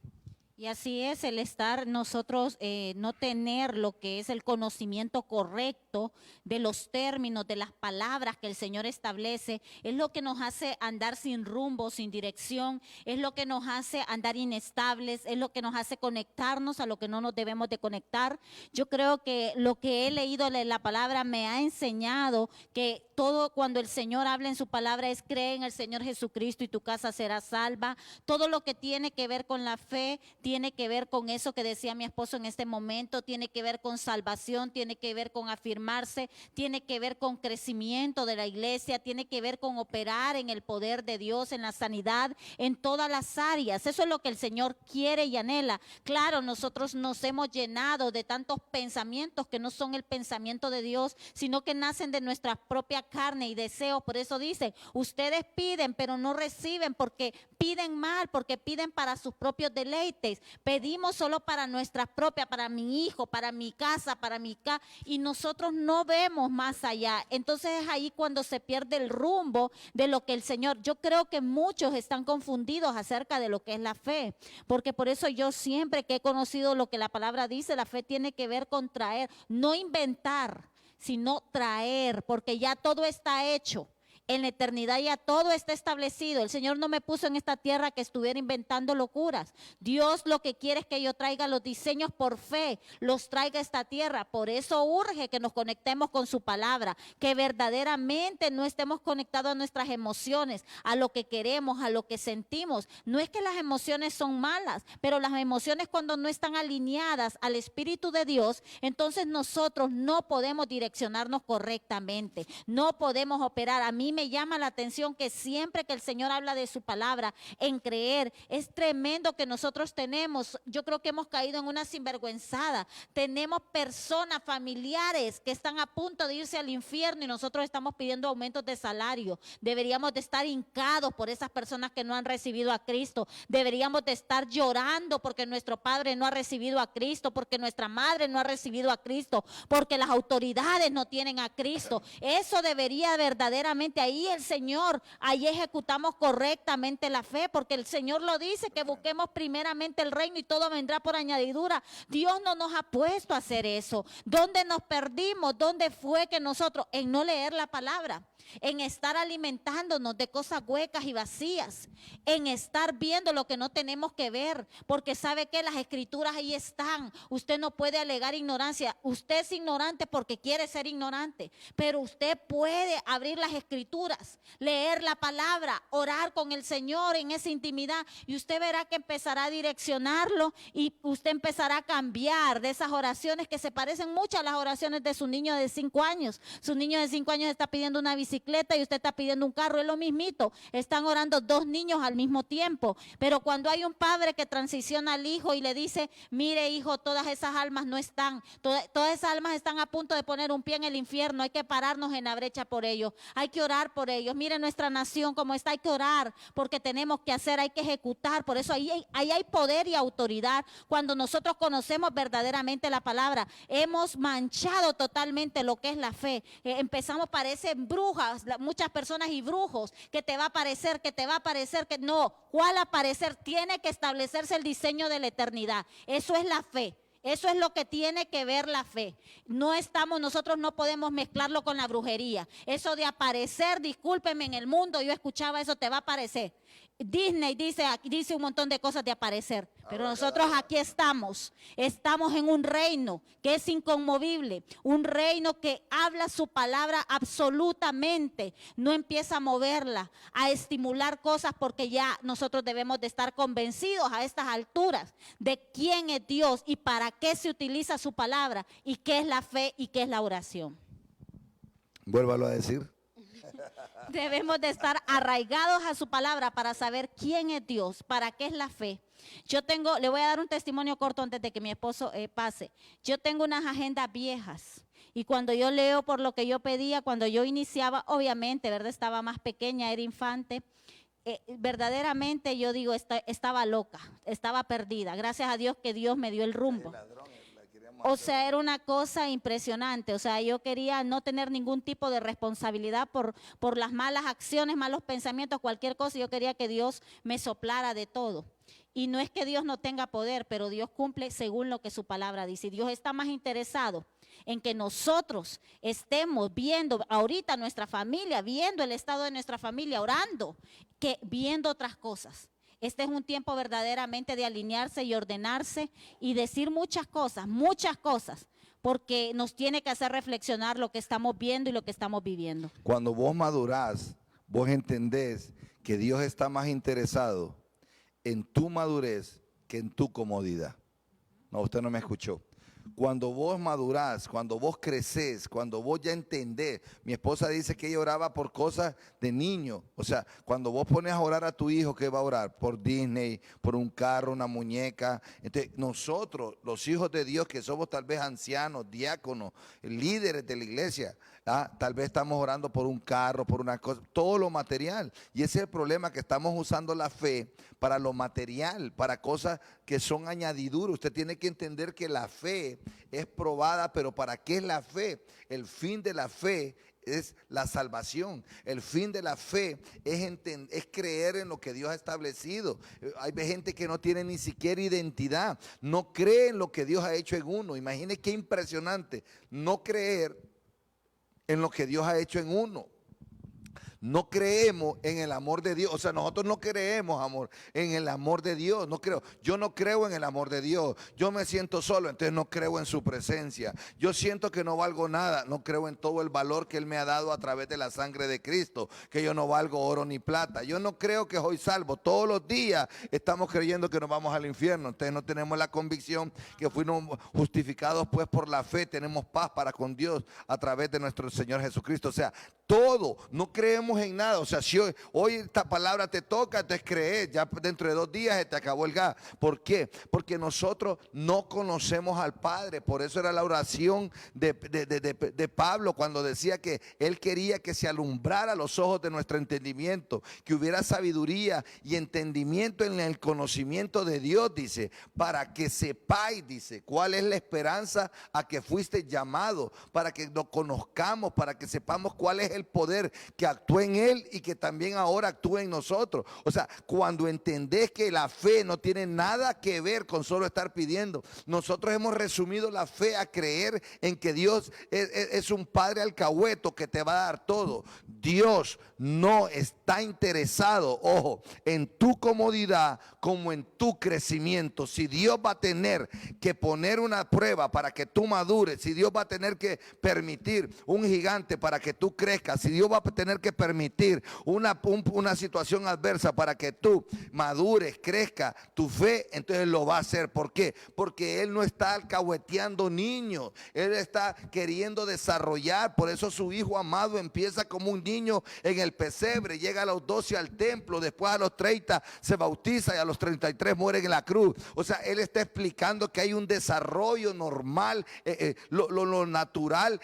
Y así es el estar nosotros, no tener lo que es el conocimiento correcto de los términos, de las palabras que el Señor establece, es lo que nos hace andar sin rumbo, sin dirección, es lo que nos hace andar inestables, es lo que nos hace conectarnos a lo que no nos debemos de conectar. Yo creo que lo que he leído de la palabra me ha enseñado que todo cuando el Señor habla en su palabra es: cree en el Señor Jesucristo y tu casa será salva. Todo lo que tiene que ver con la fe tiene que ver con eso que decía mi esposo en este momento, tiene que ver con salvación, tiene que ver con afirmarse, tiene que ver con crecimiento de la iglesia, tiene que ver con operar en el poder de Dios, en la sanidad, en todas las áreas. Eso es lo que el Señor quiere y anhela. Claro, nosotros nos hemos llenado de tantos pensamientos que no son el pensamiento de Dios, sino que nacen de nuestra propia carne y deseos. Por eso dicen, ustedes piden pero no reciben porque piden mal, porque piden para sus propios deleites. Pedimos solo para nuestra propia, para mi hijo, para mi casa, y nosotros no vemos más allá. Entonces es ahí cuando se pierde el rumbo de lo que el Señor, yo creo que muchos están confundidos acerca de lo que es la fe, porque por eso yo siempre que he conocido lo que la palabra dice, la fe tiene que ver con traer, no inventar, sino traer, porque ya todo está hecho. En la eternidad ya todo está establecido. El Señor no me puso en esta tierra que estuviera inventando locuras. Dios lo que quiere es que yo traiga los diseños por fe, los traiga a esta tierra. Por eso urge que nos conectemos con su palabra, que verdaderamente no estemos conectados a nuestras emociones, a lo que queremos, a lo que sentimos. No es que las emociones son malas, pero las emociones cuando no están alineadas al Espíritu de Dios, entonces nosotros no podemos direccionarnos correctamente, no podemos operar. A mí me llama la atención que siempre que el Señor habla de su palabra, en creer, es tremendo que nosotros tenemos, yo creo que hemos caído en una sinvergüenzada, tenemos personas, familiares que están a punto de irse al infierno y nosotros estamos pidiendo aumentos de salario. Deberíamos de estar hincados por esas personas que no han recibido a Cristo, deberíamos de estar llorando porque nuestro padre no ha recibido a Cristo, porque nuestra madre no ha recibido a Cristo, porque las autoridades no tienen a Cristo. Eso debería verdaderamente, ahí el Señor, ahí ejecutamos correctamente la fe, porque el Señor lo dice, que busquemos primeramente el reino y todo vendrá por añadidura. Dios no nos ha puesto a hacer eso. ¿Dónde nos perdimos? ¿Dónde fue que nosotros? En no leer la palabra, en estar alimentándonos de cosas huecas y vacías, en estar viendo lo que no tenemos que ver, porque sabe que las escrituras ahí están. Usted no puede alegar ignorancia. Usted es ignorante porque quiere ser ignorante, pero usted puede abrir las escrituras, leer la palabra, orar con el Señor en esa intimidad, y usted verá que empezará a direccionarlo y usted empezará a cambiar de esas oraciones que se parecen mucho a las oraciones de su niño de 5 años. Su niño de 5 años está pidiendo una bicicleta y usted está pidiendo un carro, es lo mismito. Están orando dos niños al mismo tiempo, pero cuando hay un padre que transiciona al hijo y le dice, mire hijo, todas esas almas no están, todas esas almas están a punto de poner un pie en el infierno, hay que pararnos en la brecha por ellos, hay que orar por ellos. Mire nuestra nación como está, hay que orar porque tenemos que hacer, hay que ejecutar. Por eso ahí hay poder y autoridad cuando nosotros conocemos verdaderamente la palabra. Hemos manchado totalmente lo que es la fe. Empezamos, parecen brujas, muchas personas y brujos, que te va a parecer, que no. ¿Cuál aparecer? Tiene que establecerse el diseño de la eternidad. Eso es la fe. Eso es lo que tiene que ver la fe. Nosotros no podemos mezclarlo con la brujería. Eso de aparecer, discúlpeme, en el mundo yo escuchaba eso, te va a aparecer. Disney dice un montón de cosas de aparecer, pero nosotros aquí estamos en un reino que es inconmovible, un reino que habla su palabra absolutamente, no empieza a moverla, a estimular cosas, porque ya nosotros debemos de estar convencidos a estas alturas de quién es Dios y para qué se utiliza su palabra y qué es la fe y qué es la oración. Vuélvalo a decir. Debemos de estar arraigados a su palabra para saber quién es Dios, para qué es la fe. Le voy a dar un testimonio corto antes de que mi esposo pase. Yo tengo unas agendas viejas y cuando yo leo por lo que yo pedía, cuando yo iniciaba, obviamente, ¿verdad? Estaba más pequeña, era infante. Verdaderamente yo digo, estaba loca, estaba perdida. Gracias a Dios que Dios me dio el rumbo. O sea, era una cosa impresionante. O sea, yo quería no tener ningún tipo de responsabilidad por las malas acciones, malos pensamientos, cualquier cosa. Yo quería que Dios me soplara de todo. Y no es que Dios no tenga poder, pero Dios cumple según lo que su palabra dice. Y Dios está más interesado en que nosotros estemos viendo ahorita nuestra familia, viendo el estado de nuestra familia, orando, que viendo otras cosas. Este es un tiempo verdaderamente de alinearse y ordenarse y decir muchas cosas, porque nos tiene que hacer reflexionar lo que estamos viendo y lo que estamos viviendo. Cuando vos madurás, vos entendés que Dios está más interesado en tu madurez que en tu comodidad. No, usted no me escuchó. Cuando vos madurás, cuando vos creces, cuando vos ya entendés. Mi esposa dice que ella oraba por cosas de niño. O sea, cuando vos pones a orar a tu hijo, ¿qué va a orar? Por Disney, por un carro, una muñeca. Entonces, nosotros, los hijos de Dios, que somos tal vez ancianos, diáconos, líderes de la iglesia, tal vez estamos orando por un carro, por una cosa, todo lo material. Y ese es el problema, que estamos usando la fe para lo material, para cosas que son añadiduras. Usted tiene que entender que la fe es probada, pero ¿para qué es la fe? El fin de la fe es la salvación. El fin de la fe es creer en lo que Dios ha establecido. Hay gente que no tiene ni siquiera identidad, no cree en lo que Dios ha hecho en uno. Imagine qué impresionante no creer en lo que Dios ha hecho en uno. No creemos en el amor de Dios. O sea, nosotros no creemos, amor, en el amor de Dios. No creo. Yo no creo en el amor de Dios. Yo me siento solo, entonces no creo en su presencia. Yo siento que no valgo nada. No creo en todo el valor que Él me ha dado a través de la sangre de Cristo. Que yo no valgo oro ni plata. Yo no creo que soy salvo. Todos los días estamos creyendo que nos vamos al infierno. Entonces no tenemos la convicción que fuimos justificados pues por la fe. Tenemos paz para con Dios a través de nuestro Señor Jesucristo. O sea, todo. No creemos en nada. O sea, si hoy esta palabra te toca, entonces crees, ya dentro de 2 días se te acabó el gas. ¿Por qué? Porque nosotros no conocemos al Padre. Por eso era la oración de Pablo cuando decía que él quería que se alumbrara los ojos de nuestro entendimiento, que hubiera sabiduría y entendimiento en el conocimiento de Dios, dice, para que sepáis, dice, cuál es la esperanza a que fuiste llamado, para que lo conozcamos, para que sepamos cuál es el poder que actúa en Él y que también ahora actúa en nosotros. O sea, cuando entendés que la fe no tiene nada que ver con solo estar pidiendo. Nosotros hemos resumido la fe a creer en que Dios es un Padre alcahueto que te va a dar todo. Dios no está interesado, ojo, en tu comodidad como en tu crecimiento. Si Dios va a tener que poner una prueba para que tú madures, si Dios va a tener que permitir un gigante para que tú crezcas, si Dios va a tener que permitir una situación adversa para que tú madures, crezca tu fe, entonces lo va a hacer. ¿Por qué? Porque Él no está alcahueteando niños, Él está queriendo desarrollar. Por eso su hijo amado empieza como un niño en el pesebre, llega a los 12 al templo, después a los 30 se bautiza y a los 33 muere en la cruz. O sea, Él está explicando que hay un desarrollo normal, lo natural,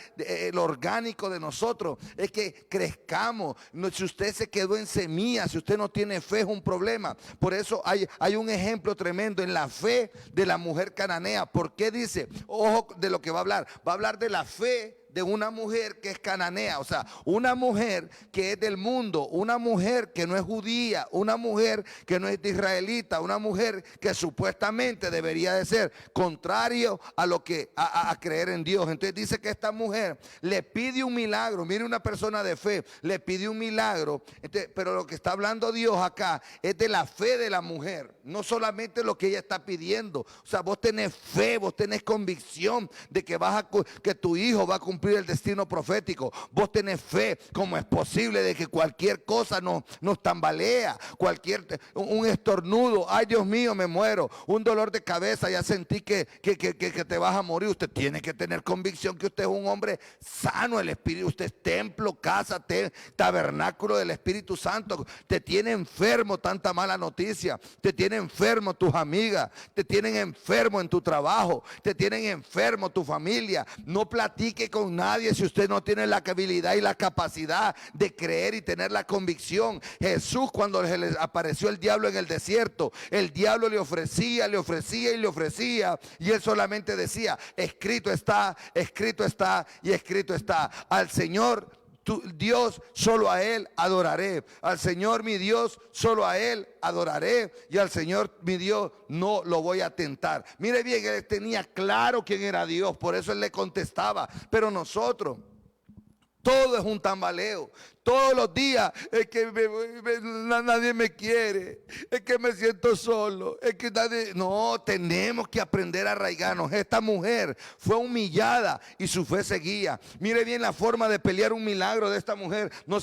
lo orgánico de nosotros es que crezcamos. No, si usted se quedó en semilla, si usted no tiene fe, es un problema. Por eso hay un ejemplo tremendo en la fe de la mujer cananea. ¿Por qué dice? Ojo de lo que va a hablar. Va a hablar de la fe de una mujer que es cananea, o sea, una mujer que es del mundo, una mujer que no es judía, una mujer que no es israelita, una mujer que supuestamente debería de ser contrario a lo que a creer en Dios. Entonces dice que esta mujer le pide un milagro. Mire, una persona de fe le pide un milagro. Entonces, pero lo que está hablando Dios acá es de la fe de la mujer, no solamente lo que ella está pidiendo. O sea, vos tenés fe, vos tenés convicción de que que tu hijo va a cumplir el destino profético. Vos tenés fe, como es posible de que cualquier cosa nos tambalea, un estornudo, ay Dios mío, me muero, un dolor de cabeza, ya sentí que te vas a morir. Usted tiene que tener convicción que usted es un hombre sano, el Espíritu, usted es templo, casa, tabernáculo del Espíritu Santo. Te tiene enfermo tanta mala noticia, te tiene enfermo tus amigas, te tienen enfermo en tu trabajo, te tienen enfermo tu familia. No platique con nadie si usted no tiene la habilidad y la capacidad de creer y tener la convicción. Jesús, cuando se le apareció el diablo en el desierto, el diablo le ofrecía y él solamente decía, escrito está y escrito está. Al Señor Dios, solo a Él adoraré. Al Señor mi Dios, solo a Él adoraré. Y al Señor mi Dios no lo voy a tentar. Mire bien, él tenía claro quién era Dios, por eso él le contestaba. Pero nosotros, todo es un tambaleo, Todos los días es que nadie me quiere, es que me siento solo, es que nadie... No, tenemos que aprender a arraigarnos. Esta mujer fue humillada y su fe seguía. Mire bien la forma de pelear un milagro de esta mujer. No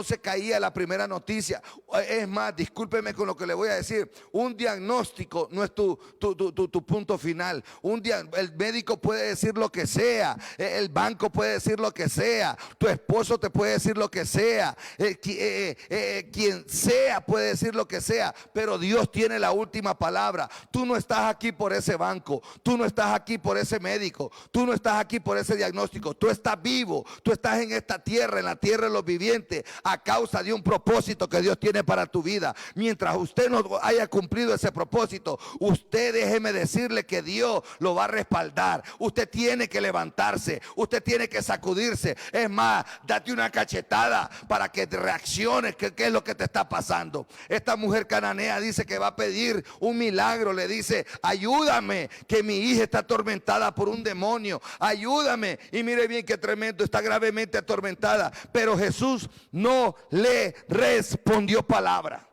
se caía la primera noticia. Es más, discúlpeme con lo que le voy a decir. Un diagnóstico no es tu punto final. El médico puede decir lo que sea, el banco puede decir lo que sea, tu esposo te puede decir lo que sea, quien sea puede decir lo que sea, pero Dios tiene la última palabra. Tú no estás aquí por ese banco, tú no estás aquí por ese médico, tú no estás aquí por ese diagnóstico. Tú estás vivo, tú estás en esta tierra, en la tierra de los vivientes, a causa de un propósito que Dios tiene para tu vida. Mientras usted no haya cumplido ese propósito, usted, déjeme decirle que Dios lo va a respaldar. Usted tiene que levantarse, usted tiene que sacudirse. Es más, date una cachetada para que te reacciones. ¿Qué es lo que te está pasando? Esta mujer cananea dice que va a pedir un milagro. Le dice: ayúdame, que mi hija está atormentada por un demonio, ayúdame. Y mire bien qué tremendo, está gravemente atormentada, pero Jesús no le respondió palabra.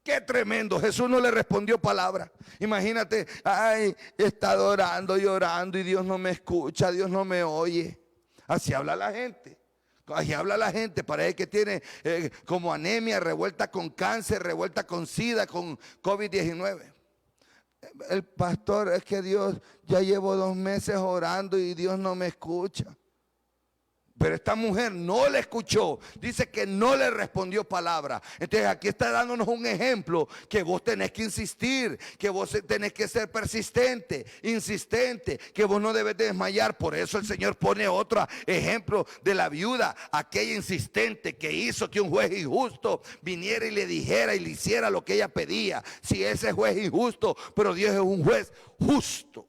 Qué tremendo, Jesús no le respondió palabra. Imagínate, ay, está orando y orando y Dios no me escucha, Dios no me oye. Así habla la gente. Así habla la gente. Parece que tiene como anemia, revuelta con cáncer, revuelta con SIDA, con COVID-19. El pastor, es que Dios, ya llevo 2 meses orando y Dios no me escucha. Pero esta mujer no le escuchó. Dice que no le respondió palabra. Entonces aquí está dándonos un ejemplo que vos tenés que insistir, que vos tenés que ser persistente, insistente, que vos no debes de desmayar. Por eso el Señor pone otro ejemplo de la viuda, aquella insistente que hizo que un juez injusto viniera y le dijera y le hiciera lo que ella pedía. Si ese juez es injusto, pero Dios es un juez justo.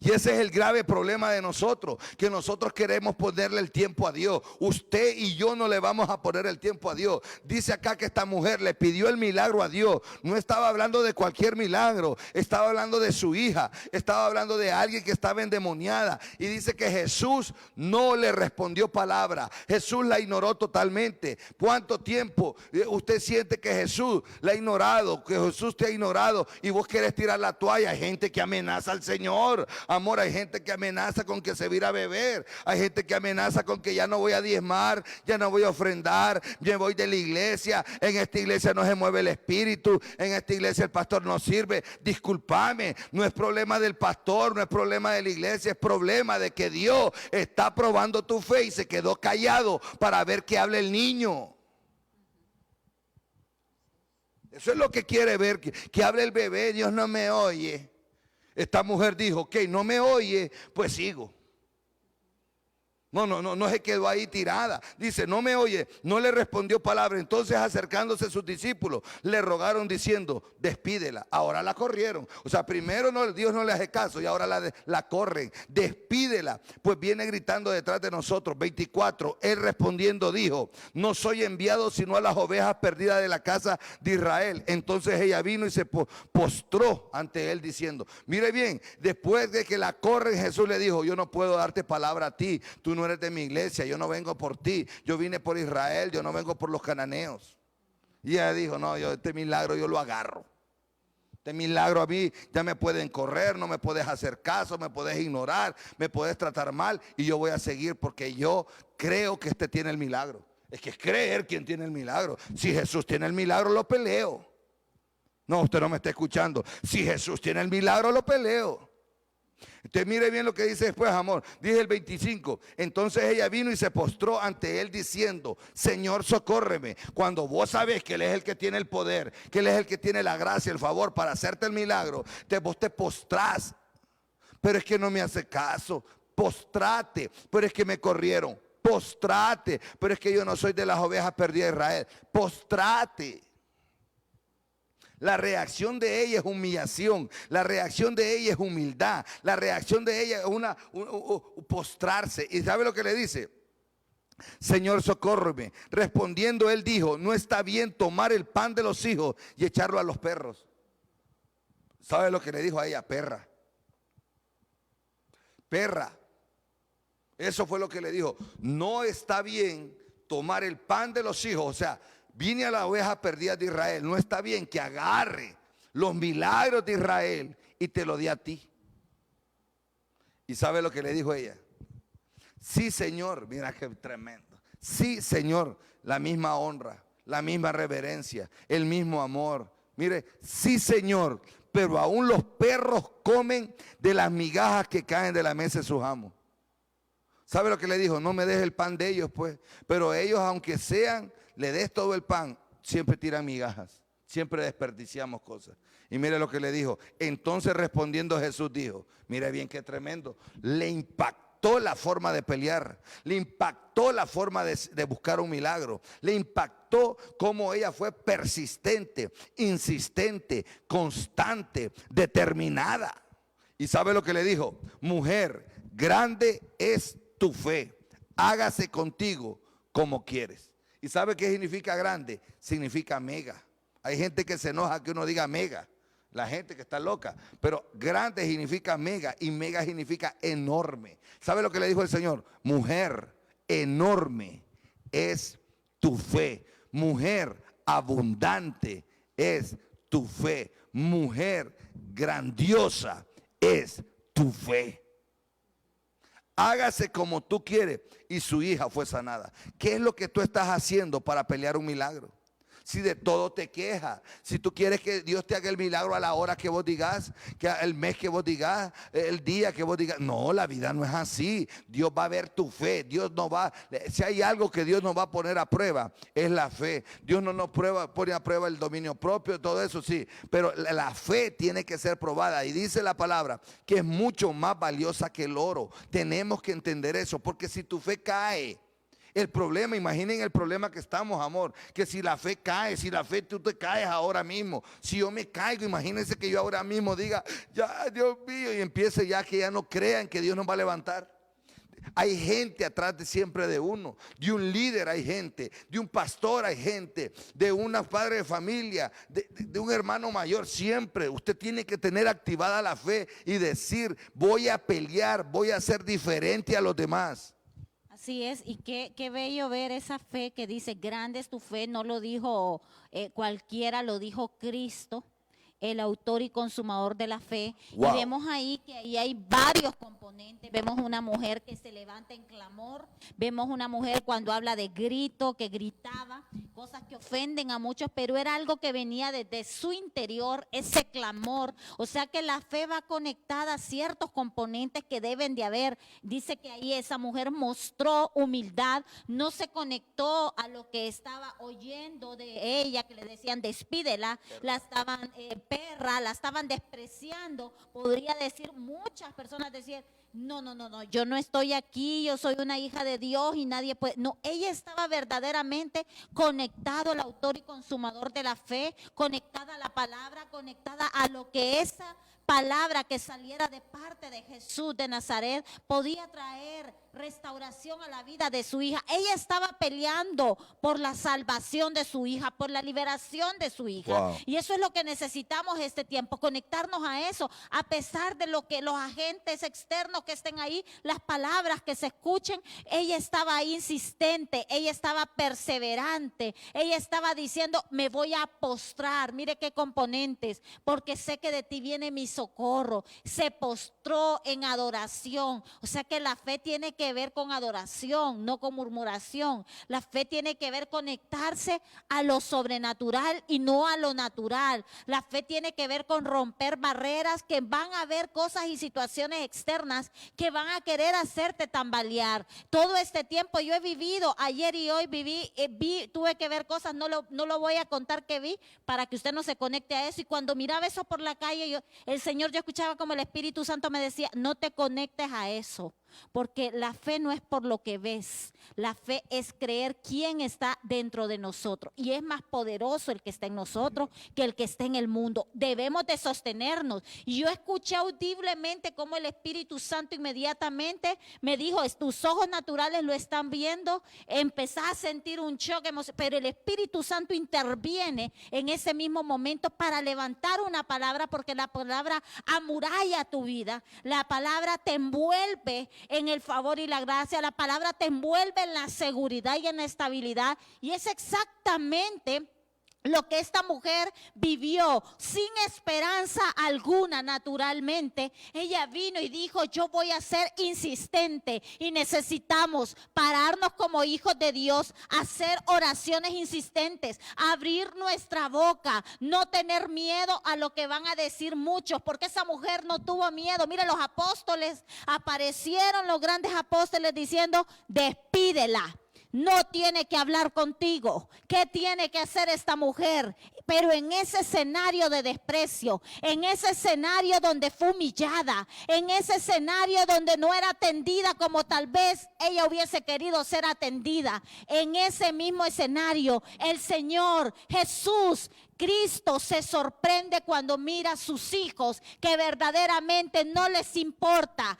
Y ese es el grave problema de nosotros, que nosotros queremos ponerle el tiempo a Dios. Usted y yo no le vamos a poner el tiempo a Dios. Dice acá que esta mujer le pidió el milagro a Dios. No estaba hablando de cualquier milagro, estaba hablando de su hija, estaba hablando de alguien que estaba endemoniada. Y dice que Jesús no le respondió palabra. Jesús la ignoró totalmente. ¿Cuánto tiempo usted siente que Jesús la ha ignorado, que Jesús te ha ignorado y vos querés tirar la toalla? Hay gente que amenaza al Señor. Amor, hay gente que amenaza con que se va a ir a beber. Hay gente que amenaza con que ya no voy a diezmar, ya no voy a ofrendar, ya voy de la iglesia. En esta iglesia no se mueve el espíritu, en esta iglesia el pastor no sirve. Discúlpame, no es problema del pastor, no es problema de la iglesia, es problema de que Dios está probando tu fe y se quedó callado para ver que hable el niño. Eso es lo que quiere ver, que hable el bebé. Dios no me oye. Esta mujer dijo: ok, no me oye, pues sigo. No se quedó ahí tirada. Dice: no me oye, no le respondió palabra. Entonces, acercándose a sus discípulos, le rogaron diciendo: despídela. Ahora la corrieron. O sea, primero Dios no le hace caso y ahora la corren. Despídela, pues viene gritando detrás de nosotros. 24, él respondiendo dijo: no soy enviado sino a las ovejas perdidas de la casa de Israel. Entonces ella vino y se postró ante él diciendo: mire bien, después de que la corren, Jesús le dijo: yo no puedo darte palabra a ti, tú no eres de mi iglesia, yo no vengo por ti, yo vine por Israel, yo no vengo por los cananeos. Y ella dijo: no, este milagro yo lo agarro. Este milagro a mí ya me pueden correr, no me puedes hacer caso, me puedes ignorar, me puedes tratar mal y yo voy a seguir porque yo creo que este tiene el milagro. Es que es creer quién tiene el milagro. Si Jesús tiene el milagro, lo peleo. No, usted no me está escuchando. Si Jesús tiene el milagro, lo peleo. Entonces mire bien lo que dice después, amor. Dice el 25: entonces ella vino y se postró ante él diciendo: Señor, socórreme. Cuando vos sabés que él es el que tiene el poder, que él es el que tiene la gracia, el favor para hacerte el milagro, vos te postrás. Pero es que no me hace caso. Postrate. Pero es que me corrieron. Postrate. Pero es que yo no soy de las ovejas perdidas de Israel. Postrate. La reacción de ella es humillación, la reacción de ella es humildad, la reacción de ella es postrarse. ¿Y sabe lo que le dice? Señor, socórreme. Respondiendo él dijo: no está bien tomar el pan de los hijos y echarlo a los perros. ¿Sabe lo que le dijo a ella? Perra. Perra. Eso fue lo que le dijo. No está bien tomar el pan de los hijos. O sea, vine a la oveja perdida de Israel. No está bien que agarre los milagros de Israel y te lo dé a ti. ¿Y sabe lo que le dijo ella? Sí, Señor. Mira qué tremendo. Sí, Señor. La misma honra, la misma reverencia, el mismo amor. Mire, sí, Señor. Pero aún los perros comen de las migajas que caen de la mesa de sus amos. ¿Sabe lo que le dijo? No me dejes el pan de ellos, pues. Pero ellos, aunque sean, le des todo el pan, siempre tiran migajas. Siempre desperdiciamos cosas. Y mire lo que le dijo. Entonces respondiendo Jesús dijo, mire bien qué tremendo. Le impactó la forma de pelear. Le impactó la forma de buscar un milagro. Le impactó cómo ella fue persistente, insistente, constante, determinada. ¿Y sabe lo que le dijo? Mujer, grande es tu fe, hágase contigo como quieres. ¿Y sabe qué significa grande? Significa mega. Hay gente que se enoja que uno diga mega, la gente que está loca, pero grande significa mega y mega significa enorme. ¿Sabe lo que le dijo el Señor? Mujer, enorme es tu fe. Mujer, abundante es tu fe. Mujer, grandiosa es tu fe. Hágase como tú quieres. Y su hija fue sanada. ¿Qué es lo que tú estás haciendo para pelear un milagro? Si de todo te quejas, si tú quieres que Dios te haga el milagro a la hora que vos digas, que el mes que vos digas, el día que vos digas. No, la vida no es así. Dios va a ver tu fe. Dios no va, si hay algo que Dios nos va a poner a prueba, es la fe. Dios no nos pone a prueba el dominio propio, todo eso sí. Pero la fe tiene que ser probada. Y dice la palabra que es mucho más valiosa que el oro. Tenemos que entender eso, porque si tu fe cae, el problema, imaginen el problema que estamos, amor, que si la fe cae, si la fe tú te caes ahora mismo, si yo me caigo, imagínense que yo ahora mismo diga, ya Dios mío, y empiece ya que ya no crean que Dios nos va a levantar. Hay gente atrás de siempre de uno, de un líder hay gente, de un pastor hay gente, de una padre de familia, de un hermano mayor. Siempre usted tiene que tener activada la fe y decir, voy a pelear, voy a ser diferente a los demás. Así es, y qué bello ver esa fe que dice, grande es tu fe, no lo dijo cualquiera, lo dijo Cristo, el autor y consumador de la fe. Wow. Y vemos ahí que ahí hay varios componentes. Vemos una mujer que se levanta en clamor, vemos una mujer cuando habla de grito, que gritaba, cosas que ofenden a muchos, pero era algo que venía desde su interior, ese clamor. O sea que la fe va conectada a ciertos componentes que deben de haber. Dice que ahí esa mujer mostró humildad, no se conectó a lo que estaba oyendo de ella, que le decían despídela, la estaban perra, la estaban despreciando. Podría decir, muchas personas decían, no, yo no estoy aquí, yo soy una hija de Dios y nadie puede. No, ella estaba verdaderamente conectado al autor y consumador de la fe, conectada a la palabra, conectada a lo que esa palabra que saliera de parte de Jesús de Nazaret podía traer restauración a la vida de su hija. Ella estaba peleando por la salvación de su hija, por la liberación de su hija. Wow. Y eso es lo que necesitamos este tiempo, conectarnos a eso, a pesar de lo que los agentes externos que estén ahí, las palabras que se escuchen. Ella estaba ahí insistente, ella estaba perseverante, ella estaba diciendo, me voy a postrar. Mire qué componentes, porque sé que de ti viene mi socorro. Se postró en adoración. O sea que la fe tiene que ver con adoración, no con murmuración. La fe tiene que ver conectarse a lo sobrenatural y no a lo natural. La fe tiene que ver con romper barreras, que van a haber cosas y situaciones externas que van a querer hacerte tambalear. Todo este tiempo yo he vivido, ayer y hoy tuve que ver cosas, no lo voy a contar que vi para que usted no se conecte a eso. Y cuando miraba eso por la calle, el Señor, yo escuchaba como el Espíritu Santo me decía, no te conectes a eso. Porque la fe no es por lo que ves, la fe es creer quién está dentro de nosotros. Y es más poderoso el que está en nosotros que el que está en el mundo. Debemos de sostenernos. Y yo escuché audiblemente cómo el Espíritu Santo inmediatamente me dijo, tus ojos naturales lo están viendo, empezás a sentir un choque, pero el Espíritu Santo interviene en ese mismo momento para levantar una palabra, porque la palabra amuralla tu vida, la palabra te envuelve en el favor y la gracia. La palabra te envuelve en la seguridad y en la estabilidad. Y es exactamente lo que esta mujer vivió sin esperanza alguna. Naturalmente, ella vino y dijo: yo voy a ser insistente, y necesitamos pararnos como hijos de Dios, hacer oraciones insistentes, abrir nuestra boca, no tener miedo a lo que van a decir muchos, porque esa mujer no tuvo miedo. Mire, los apóstoles, aparecieron los grandes apóstoles diciendo: despídela. No tiene que hablar contigo. ¿Qué tiene que hacer esta mujer? Pero en ese escenario de desprecio, en ese escenario donde fue humillada, en ese escenario donde no era atendida como tal vez ella hubiese querido ser atendida, en ese mismo escenario, el Señor Jesús Cristo se sorprende cuando mira a sus hijos, que verdaderamente no les importa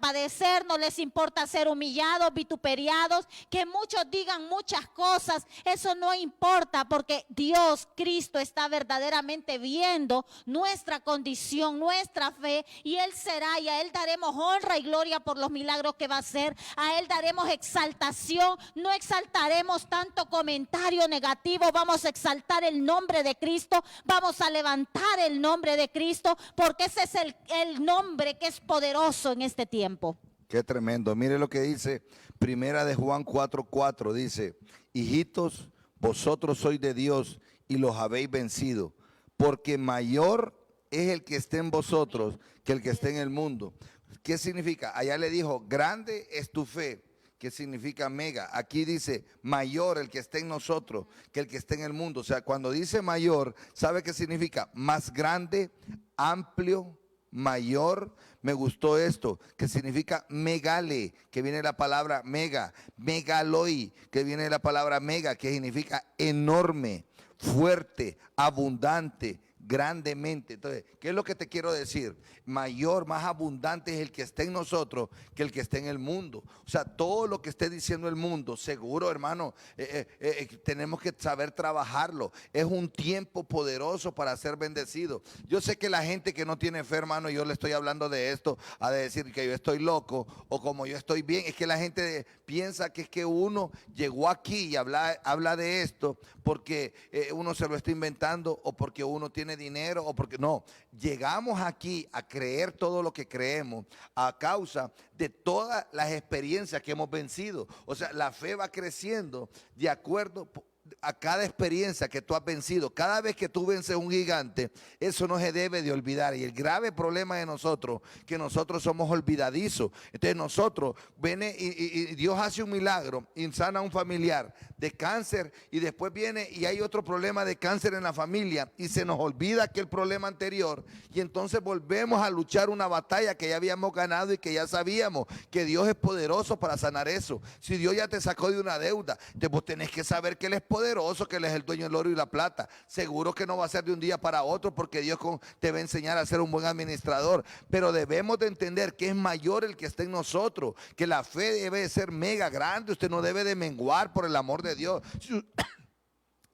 padecer, no les importa ser humillados, vituperiados, que muchos digan muchas cosas. Eso no importa, porque Dios, Cristo, está verdaderamente viendo nuestra condición, nuestra fe, y Él será, y a Él daremos honra y gloria por los milagros que va a hacer. A Él daremos exaltación, no exaltaremos tanto comentario negativo, vamos a exaltar el nombre de Cristo, vamos a levantar el nombre de Cristo, porque ese es el nombre que es poderoso en este tiempo. Qué tremendo. Mire lo que dice Primera de Juan 4:4, dice: hijitos, vosotros sois de Dios y los habéis vencido, porque mayor es el que esté en vosotros que el que esté en el mundo. ¿Qué significa? Allá le dijo: grande es tu fe, que significa mega. Aquí dice: mayor el que esté en nosotros que el que esté en el mundo. O sea, cuando dice mayor, ¿sabe qué significa? Más grande, amplio, mayor. Me gustó esto, que significa megale, que viene de la palabra mega, megaloi, que viene de la palabra mega, que significa enorme, fuerte, abundante, grandemente. Entonces, ¿qué es lo que te quiero decir? Mayor, más abundante es el que esté en nosotros que el que esté en el mundo. O sea, todo lo que esté diciendo el mundo, seguro, hermano, tenemos que saber trabajarlo. Es un tiempo poderoso para ser bendecido. Yo sé que la gente que no tiene fe, hermano, yo le estoy hablando de esto, a decir que yo estoy loco o como yo estoy bien. Es que la gente piensa que es que uno llegó aquí y habla de esto porque uno se lo está inventando, o porque uno tiene dinero, o porque no. Llegamos aquí a creer todo lo que creemos a causa de todas las experiencias que hemos vencido. O sea, la fe va creciendo de acuerdo a cada experiencia que tú has vencido. Cada vez que tú vences un gigante, eso no se debe de olvidar. Y el grave problema de nosotros, que nosotros somos olvidadizos. Entonces nosotros, viene y Dios hace un milagro y sana a un familiar de cáncer, y después viene y hay otro problema de cáncer en la familia, y se nos olvida aquel problema anterior, y entonces volvemos a luchar una batalla que ya habíamos ganado y que ya sabíamos que Dios es poderoso para sanar eso. Si Dios ya te sacó de una deuda, vos tenés que saber que Él es poderoso, que Él es el dueño del oro y la plata. Seguro que no va a ser de un día para otro, porque Dios te va a enseñar a ser un buen administrador, pero debemos de entender que es mayor el que está en nosotros, que la fe debe de ser mega grande. Usted no debe de menguar, por el amor de Dios.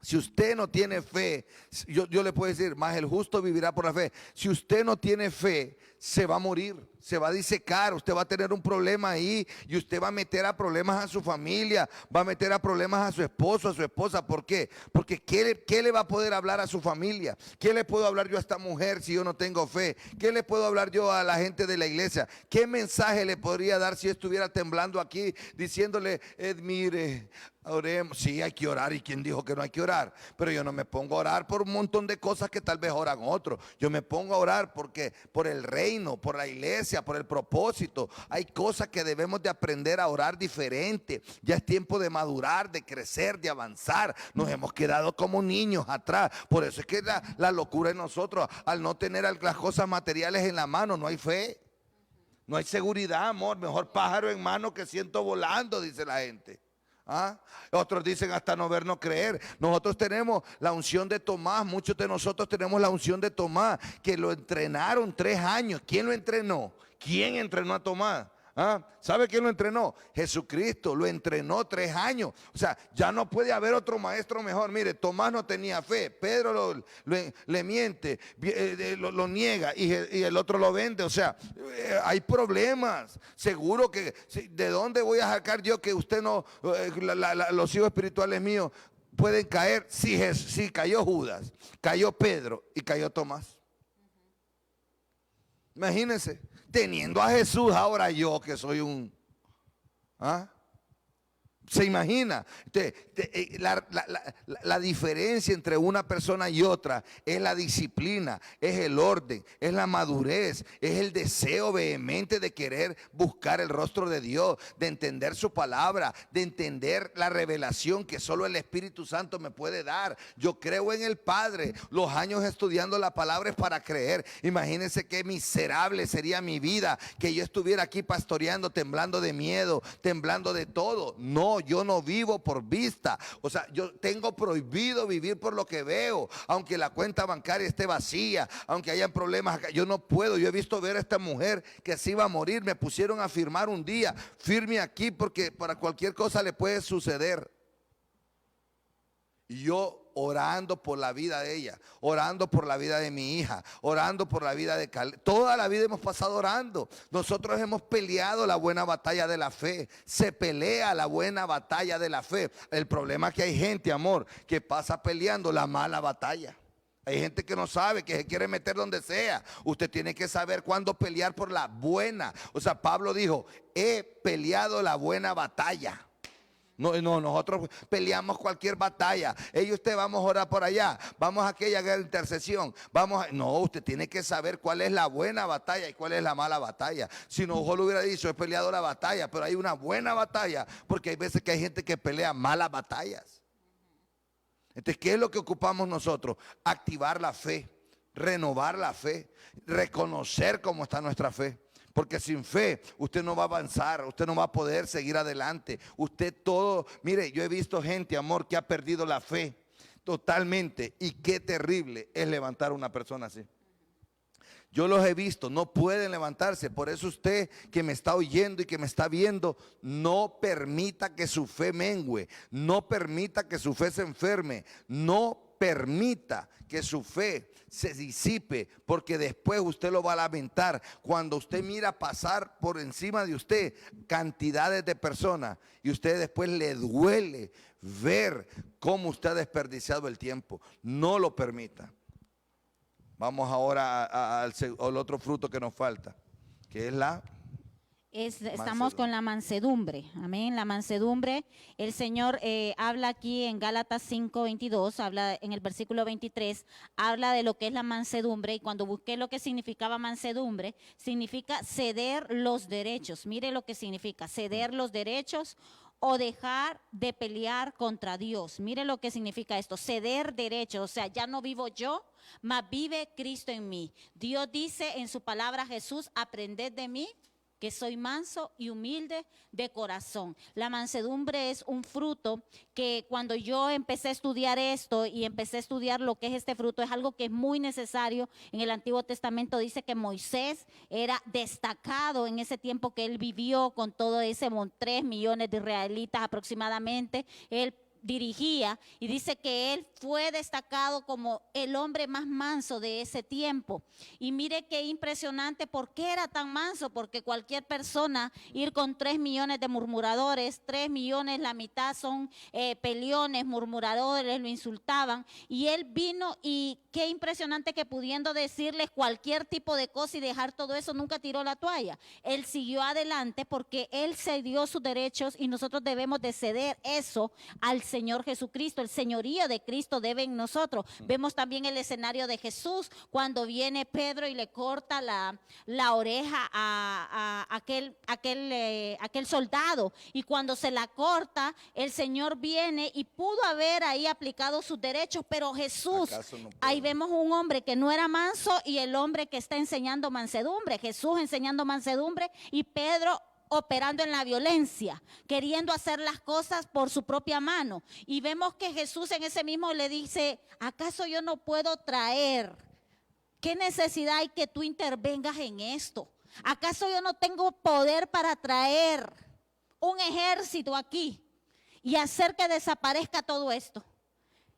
Si usted no tiene fe, yo le puedo decir, más el justo vivirá por la fe. Si usted no tiene fe, se va a morir, se va a disecar, usted va a tener un problema ahí, y usted va a meter a problemas a su familia, va a meter a problemas a su esposo, a su esposa. ¿Por qué? Porque ¿qué le va a poder hablar a su familia? ¿Qué le puedo hablar yo a esta mujer si yo no tengo fe? ¿Qué le puedo hablar yo a la gente de la iglesia? ¿Qué mensaje le podría dar si yo estuviera temblando aquí diciéndole, mire, oremos? Sí, hay que orar. ¿Y quién dijo que no hay que orar? Pero yo no me pongo a orar por un montón de cosas que tal vez oran otros. Yo me pongo a orar porque por el reino, por la iglesia, por el propósito. Hay cosas que debemos de aprender a orar diferente. Ya es tiempo de madurar, de crecer, de avanzar. Nos hemos quedado como niños atrás. Por eso es que la locura en nosotros, al no tener las cosas materiales en la mano, no hay fe, no hay seguridad, amor. Mejor pájaro en mano que ciento volando, dice la gente. ¿Ah? Otros dicen hasta no ver, no creer. Nosotros tenemos la unción de Tomás. Muchos de nosotros tenemos la unción de Tomás, que lo entrenaron 3 años. ¿Quién lo entrenó? ¿Quién entrenó a Tomás? ¿Ah? ¿Sabe quién lo entrenó? Jesucristo lo entrenó 3 años. O sea, ya no puede haber otro maestro mejor. Mire, Tomás no tenía fe, Pedro le miente, lo niega y el otro lo vende. O sea, hay problemas. Seguro que, ¿de dónde voy a sacar yo que usted no, los hijos espirituales míos pueden caer? Si cayó Judas, cayó Pedro y cayó Tomás. Imagínense, teniendo a Jesús, ahora yo que soy ¿ah? ¿Se imagina? La diferencia entre una persona y otra es la disciplina, es el orden, es la madurez, es el deseo vehemente de querer buscar el rostro de Dios, de entender su palabra, de entender la revelación que solo el Espíritu Santo me puede dar. Yo creo en el Padre. Los años estudiando la palabra es para creer. Imagínense qué miserable sería mi vida que yo estuviera aquí pastoreando, temblando de miedo, temblando de todo. No, yo no vivo por vista. O sea, yo tengo prohibido vivir por lo que veo. Aunque la cuenta bancaria esté vacía, aunque hayan problemas acá, yo no puedo. Yo he visto ver a esta mujer que se iba a morir. Me pusieron a firmar un día. Firme aquí porque para cualquier cosa le puede suceder. Y yo orando por la vida de ella, orando por la vida de mi hija, orando por la vida de Caleb. Toda la vida hemos pasado orando. Nosotros hemos peleado la buena batalla de la fe. Se pelea la buena batalla de la fe. El problema es que hay gente, amor, que pasa peleando la mala batalla. Hay gente que no sabe, que se quiere meter donde sea. Usted tiene que saber cuándo pelear por la buena. O sea, Pablo dijo, he peleado la buena batalla. No, nosotros peleamos cualquier batalla. Usted vamos a orar por allá, vamos a aquella guerra de intercesión, no, usted tiene que saber cuál es la buena batalla y cuál es la mala batalla. Si no, ojo, lo hubiera dicho, he peleado la batalla, pero hay una buena batalla, porque hay veces que hay gente que pelea malas batallas. Entonces, ¿qué es lo que ocupamos nosotros? Activar la fe, renovar la fe, reconocer cómo está nuestra fe. Porque sin fe usted no va a avanzar, usted no va a poder seguir adelante. Mire, yo he visto gente, amor, que ha perdido la fe totalmente. Y qué terrible es levantar a una persona así. Yo los he visto, no pueden levantarse. Por eso usted que me está oyendo y que me está viendo, no permita que su fe mengue, no permita que su fe se enferme, no permita que su fe se disipe, porque después usted lo va a lamentar cuando usted mira pasar por encima de usted cantidades de personas y usted después le duele ver cómo usted ha desperdiciado el tiempo. No lo permita. Vamos ahora al otro fruto que nos falta, que es estamos con la mansedumbre, amén, la mansedumbre. El Señor habla aquí en Gálatas 5:22, habla en el versículo 23, habla de lo que es la mansedumbre, y cuando busqué lo que significaba mansedumbre, significa ceder los derechos. Mire lo que significa, ceder los derechos o dejar de pelear contra Dios. Mire lo que significa esto, ceder derechos, o sea, ya no vivo yo, mas vive Cristo en mí. Dios dice en su palabra, Jesús, aprended de mí, que soy manso y humilde de corazón. La mansedumbre es un fruto que cuando yo empecé a estudiar esto y empecé a estudiar lo que es este fruto, es algo que es muy necesario. En el Antiguo Testamento dice que Moisés era destacado en ese tiempo que él vivió con todo ese 3 millones de israelitas aproximadamente. Él dirigía y dice que él fue destacado como el hombre más manso de ese tiempo. Y mire qué impresionante, ¿por qué era tan manso? Porque cualquier persona ir con 3 millones de murmuradores, 3 millones, la mitad son peleones, murmuradores, lo insultaban, y él vino, y qué impresionante que pudiendo decirles cualquier tipo de cosa y dejar todo eso, nunca tiró la toalla. Él siguió adelante porque él cedió sus derechos, y nosotros debemos de ceder eso al Señor Jesucristo. El señorío de Cristo debe en nosotros. Vemos también el escenario de Jesús cuando viene Pedro y le corta la oreja a aquel soldado, y cuando se la corta, el Señor viene y pudo haber ahí aplicado sus derechos, pero Jesús, ahí vemos un hombre que no era manso y el hombre que está enseñando mansedumbre. Jesús enseñando mansedumbre y Pedro operando en la violencia, queriendo hacer las cosas por su propia mano. Y vemos que Jesús en ese mismo le dice, ¿acaso yo no puedo traer? ¿Qué necesidad hay que tú intervengas en esto? ¿Acaso yo no tengo poder para traer un ejército aquí y hacer que desaparezca todo esto?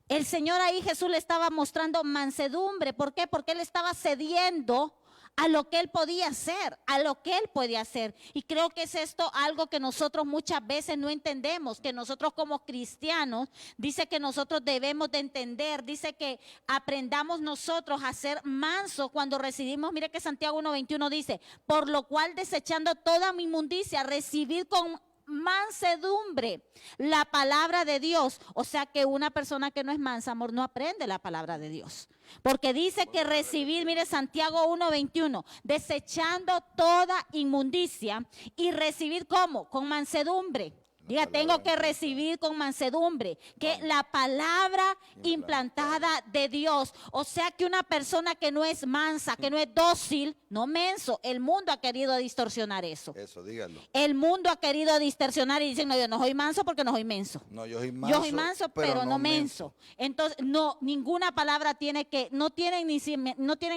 El Señor ahí, Jesús le estaba mostrando mansedumbre. ¿Por qué? Porque Él estaba cediendo a lo que Él podía hacer, a lo que Él podía hacer. Y creo que es esto algo que nosotros muchas veces no entendemos, que nosotros como cristianos, dice que nosotros debemos de entender, dice que aprendamos nosotros a ser mansos cuando recibimos. Mire que Santiago 1:21 dice, por lo cual desechando toda mi inmundicia, recibid con mansedumbre la palabra de Dios. O sea que una persona que no es mansa, amor, no aprende la palabra de Dios. Porque dice que recibir, mire Santiago 1:21, desechando toda inmundicia y recibir ¿cómo? Con mansedumbre. Diga, tengo que recibir con mansedumbre, que la palabra implantada de Dios. O sea que una persona que no es mansa, que no es dócil, no menso, el mundo ha querido distorsionar eso. Eso, dígalo. El mundo ha querido distorsionar y dicen, no, yo no soy manso porque no soy menso. No, yo soy manso, pero no menso. Entonces, no, ninguna palabra tiene que, no tienen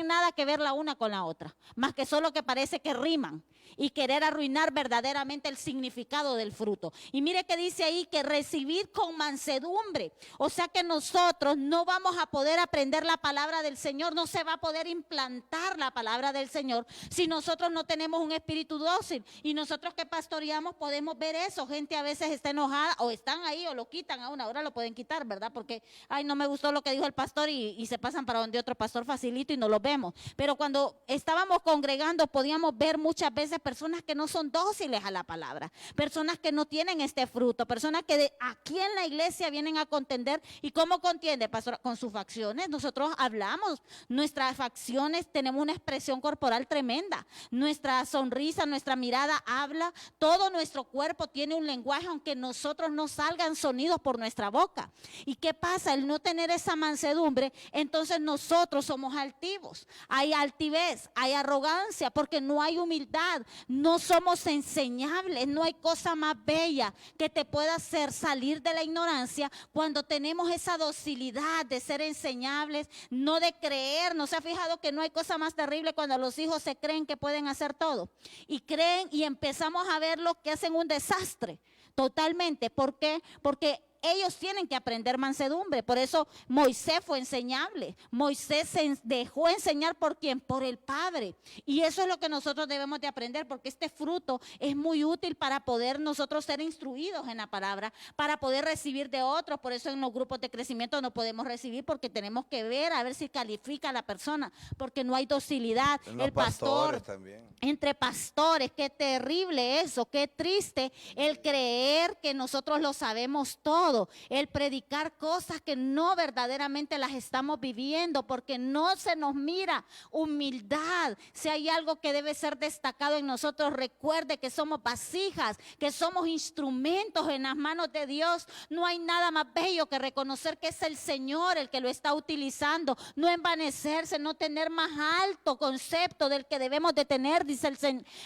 nada que ver la una con la otra, más que solo que parece que riman y querer arruinar verdaderamente el significado del fruto. Y mire que dice ahí que recibir con mansedumbre. O sea que nosotros no vamos a poder aprender la palabra del Señor, no se va a poder implantar la palabra del Señor si nosotros no tenemos un espíritu dócil. Y nosotros que pastoreamos podemos ver eso. Gente a veces está enojada o están ahí o lo quitan a una hora, lo pueden quitar, ¿verdad? Porque, ay, no me gustó lo que dijo el pastor y se pasan para donde otro pastor facilito y no lo vemos. Pero cuando estábamos congregando podíamos ver muchas veces personas que no son dóciles a la palabra, personas que no tienen este fruto, personas que aquí en la iglesia vienen a contender. ¿Y cómo contiende, pastor? Con sus facciones. Nosotros hablamos, nuestras facciones, tenemos una expresión corporal tremenda, nuestra sonrisa, nuestra mirada habla, todo nuestro cuerpo tiene un lenguaje, aunque nosotros no salgan sonidos por nuestra boca. ¿Y qué pasa? El no tener esa mansedumbre, entonces nosotros somos altivos, hay altivez, hay arrogancia, porque no hay humildad, no somos enseñables. No hay cosa más bella que te pueda hacer salir de la ignorancia cuando tenemos esa docilidad de ser enseñables, no de creer. ¿No se ha fijado que no hay cosa más terrible cuando los hijos se creen que pueden hacer todo? Y creen y empezamos a ver lo que hacen un desastre totalmente. ¿Por qué? Porque ellos tienen que aprender mansedumbre. Por eso Moisés fue enseñable. Moisés se dejó enseñar ¿por quién? Por el Padre. Y eso es lo que nosotros debemos de aprender, porque este fruto es muy útil para poder nosotros ser instruidos en la palabra, para poder recibir de otros. Por eso en los grupos de crecimiento no podemos recibir, porque tenemos que ver a ver si califica a la persona, porque no hay docilidad. El pastor también. Entre pastores, qué terrible eso, qué triste el creer que nosotros lo sabemos todo, el predicar cosas que no verdaderamente las estamos viviendo, porque no se nos mira humildad. Si hay algo que debe ser destacado en nosotros, recuerde que somos vasijas, que somos instrumentos en las manos de Dios. No hay nada más bello que reconocer que es el Señor el que lo está utilizando, no envanecerse, no tener más alto concepto del que debemos de tener, dice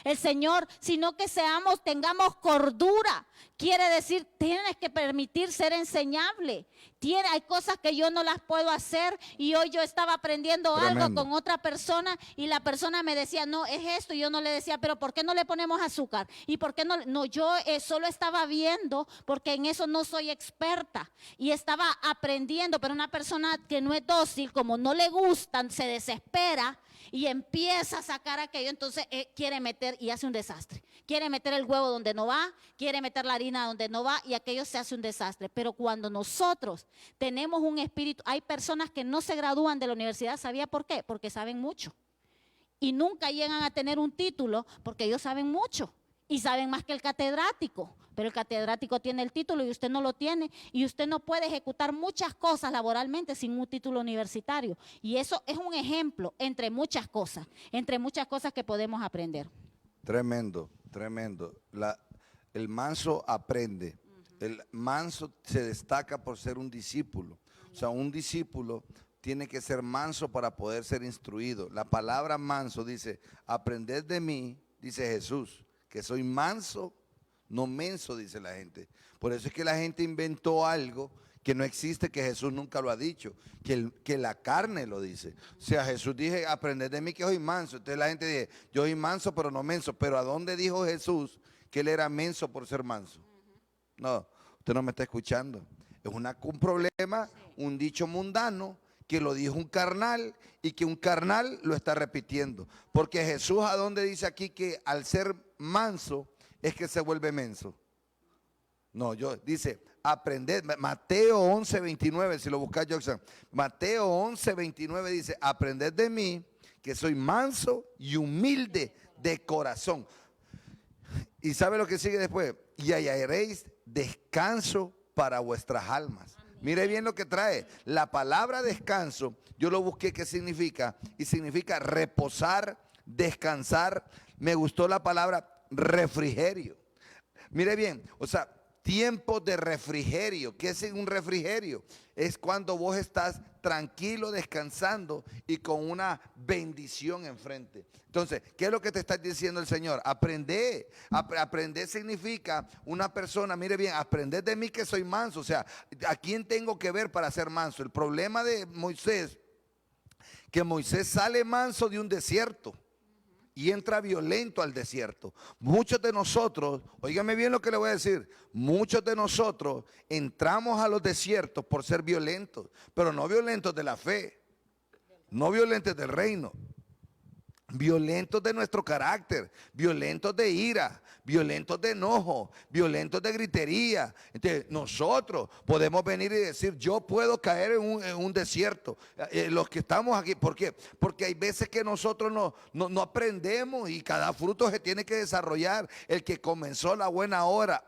el Señor, sino que tengamos cordura. Quiere decir, tienes que permitir ser enseñable. Hay cosas que yo no las puedo hacer, y hoy yo estaba aprendiendo algo con otra persona y la persona me decía, no, es esto, y yo no le decía, pero ¿por qué no le ponemos azúcar? ¿Y por qué no? No, yo solo estaba viendo, porque en eso no soy experta y estaba aprendiendo. Pero una persona que no es dócil, como no le gustan, se desespera y empieza a sacar aquello, entonces quiere meter y hace un desastre. Quiere meter el huevo donde no va, quiere meter la harina donde no va, y aquello se hace un desastre. Pero cuando nosotros tenemos un espíritu, hay personas que no se gradúan de la universidad, ¿sabía por qué? Porque saben mucho y nunca llegan a tener un título, porque ellos saben mucho y saben más que el catedrático. Pero el catedrático tiene el título y usted no lo tiene, y usted no puede ejecutar muchas cosas laboralmente sin un título universitario. Y eso es un ejemplo entre muchas cosas que podemos aprender. Tremendo, tremendo. El manso aprende. El manso se destaca por ser un discípulo. O sea, un discípulo tiene que ser manso para poder ser instruido. La palabra manso dice, aprended de mí, dice Jesús, que soy manso, no menso, dice la gente. Por eso es que la gente inventó algo que no existe, que Jesús nunca lo ha dicho, que la carne lo dice. O sea, Jesús dije, aprended de mí que soy manso. Entonces la gente dice, yo soy manso pero no menso. Pero ¿a dónde dijo Jesús que él era menso por ser manso? No, usted no me está escuchando. Es un problema, un dicho mundano que lo dijo un carnal y que un carnal lo está repitiendo. Porque Jesús, ¿a dónde dice aquí que al ser manso es que se vuelve menso? No, dice, aprended, Mateo 11:29, si lo buscas, Jackson. Mateo 11:29 dice, aprended de mí, que soy manso y humilde de corazón. ¿Y sabe lo que sigue después? Y hallaréis descanso para vuestras almas. Mire bien lo que trae. La palabra descanso, yo lo busqué, ¿qué significa? Y significa reposar, descansar. Me gustó la palabra refrigerio. Mire bien, o sea, tiempo de refrigerio. ¿Qué es un refrigerio? Es cuando vos estás tranquilo, descansando y con una bendición enfrente. Entonces, ¿qué es lo que te está diciendo el Señor? Aprende. Aprender significa una persona, mire bien, aprended de mí que soy manso. O sea, ¿a quién tengo que ver para ser manso? El problema de Moisés, que Moisés sale manso de un desierto y entra violento al desierto. Muchos de nosotros, óigame bien lo que le voy a decir, muchos de nosotros entramos a los desiertos por ser violentos, pero no violentos de la fe, no violentos del reino, violentos de nuestro carácter, violentos de ira, violentos de enojo, violentos de gritería. Entonces, nosotros podemos venir y decir, yo puedo caer en un desierto. Los que estamos aquí, ¿por qué? Porque hay veces que nosotros no aprendemos y cada fruto se tiene que desarrollar. El que comenzó la buena obra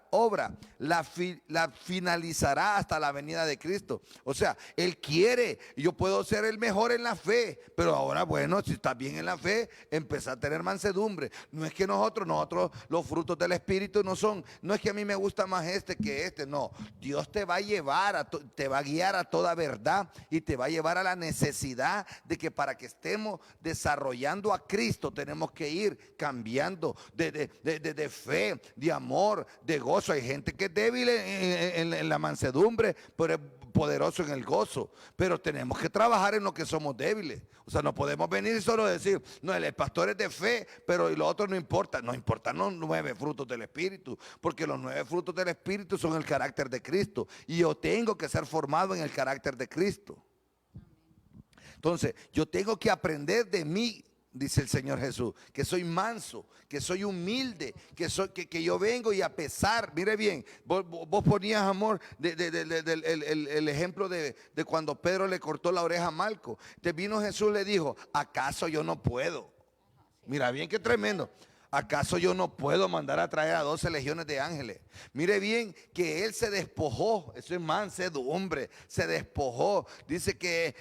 la finalizará hasta la venida de Cristo. O sea, Él quiere, yo puedo ser el mejor en la fe, pero ahora, bueno, si estás bien en la fe, empezar a tener mansedumbre. No es que nosotros los frutos del Espíritu no es que a mí me gusta más este que este, no. Dios te va a llevar, te va a guiar a toda verdad y te va a llevar a la necesidad de que para que estemos desarrollando a Cristo tenemos que ir cambiando de fe, de amor, de gozo. Hay gente que es débil en la mansedumbre, pero es poderoso en el gozo. Pero tenemos que trabajar en lo que somos débiles. O sea, no podemos venir y solo decir, no, el pastor es de fe, pero lo otro no importa. No importan los 9 frutos del Espíritu, porque los 9 frutos del Espíritu son el carácter de Cristo. Y yo tengo que ser formado en el carácter de Cristo. Entonces, yo tengo que aprender de mí, dice el Señor Jesús, que soy manso, que soy humilde, que yo vengo y a pesar, mire bien, vos ponías, amor, el ejemplo de cuando Pedro le cortó la oreja a Malco. Te vino Jesús, le dijo, ¿acaso yo no puedo? Mira bien qué tremendo. ¿Acaso yo no puedo mandar a traer a 12 legiones de ángeles? Mire bien que él se despojó, eso es mansedumbre, se despojó. Dice que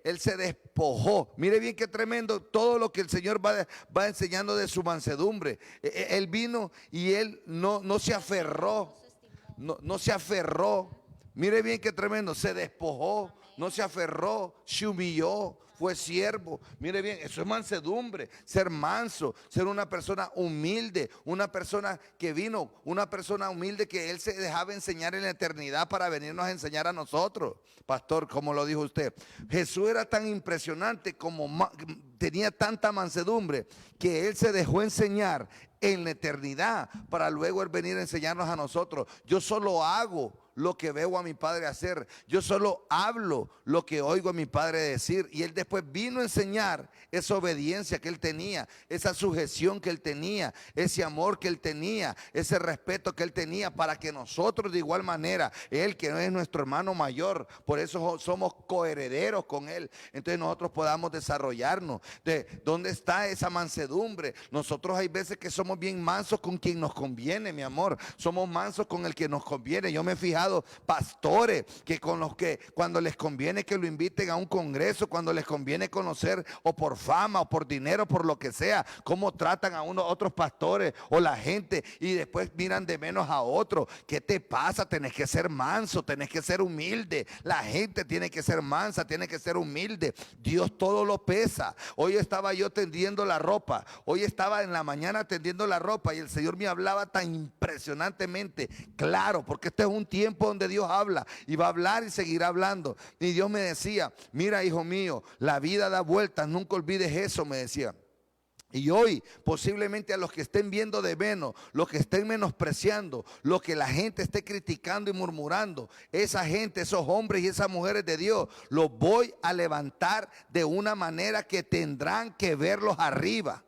él se despojó. Mire bien qué tremendo todo lo que el Señor va enseñando de su mansedumbre. Él vino y él no se aferró, no se aferró. Mire bien qué tremendo, se despojó, no se aferró, se humilló. Fue siervo. Mire bien, eso es mansedumbre, ser manso, ser una persona humilde, una persona que vino, una persona humilde que él se dejaba enseñar en la eternidad para venirnos a enseñar a nosotros. Pastor, como lo dijo usted, Jesús era tan impresionante, tenía tanta mansedumbre que él se dejó enseñar en la eternidad para luego él venir a enseñarnos a nosotros. Yo solo hago lo que veo a mi padre hacer. Yo solo hablo lo que oigo a mi padre decir. Y él después vino a enseñar esa obediencia que él tenía, esa sujeción que él tenía, ese amor que él tenía, ese respeto que él tenía, para que nosotros de igual manera, él que no es nuestro hermano mayor, por eso somos coherederos con él, entonces nosotros podamos desarrollarnos. ¿Dónde está esa mansedumbre? Nosotros hay veces que somos bien mansos con quien nos conviene, mi amor. Somos mansos con el que nos conviene. Yo me he fijado pastores que con los que cuando les conviene que lo inviten a un congreso, cuando les conviene conviene conocer, o por fama, o por dinero, por lo que sea, cómo tratan a otros pastores o la gente, y después miran de menos a otro. ¿Qué te pasa? Tenés que ser manso, tenés que ser humilde. La gente tiene que ser mansa, tiene que ser humilde. Dios todo lo pesa. Hoy estaba yo tendiendo la ropa, hoy estaba en la mañana tendiendo la ropa, y el Señor me hablaba tan impresionantemente claro, porque este es un tiempo donde Dios habla y va a hablar y seguirá hablando. Y Dios me decía: mira, hijo mío, la vida da vueltas, nunca olvides eso, me decía. Y hoy posiblemente a los que estén viendo de menos, los que estén menospreciando, los que la gente esté criticando y murmurando, esa gente, esos hombres y esas mujeres de Dios, los voy a levantar de una manera que tendrán que verlos arriba.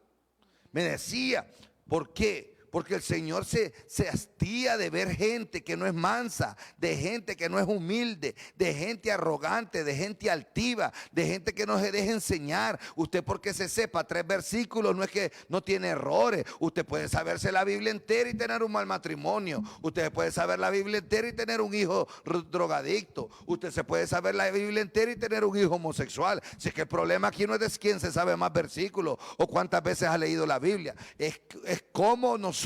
Me decía, ¿por qué? Porque el Señor se hastía de ver gente que no es mansa, de gente que no es humilde, de gente arrogante, de gente altiva, de gente que no se deja enseñar. Usted, porque se sepa 3 versículos, no es que no tiene errores. Usted puede saberse la Biblia entera y tener un mal matrimonio. Usted puede saber la Biblia entera y tener un hijo drogadicto. Usted se puede saber la Biblia entera y tener un hijo homosexual. Si es que el problema aquí no es de quién se sabe más versículos o cuántas veces ha leído la Biblia. Es cómo nosotros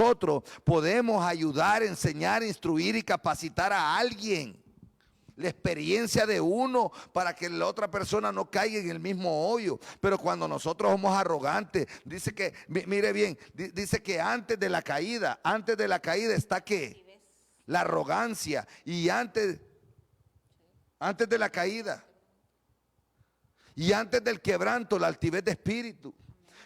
podemos ayudar, enseñar, instruir y capacitar a alguien. La experiencia de uno para que la otra persona no caiga en el mismo hoyo. Pero cuando nosotros somos arrogantes, dice que, mire bien, dice que antes de la caída está ¿qué? La arrogancia. Y antes de la caída y antes del quebranto, la altivez de espíritu.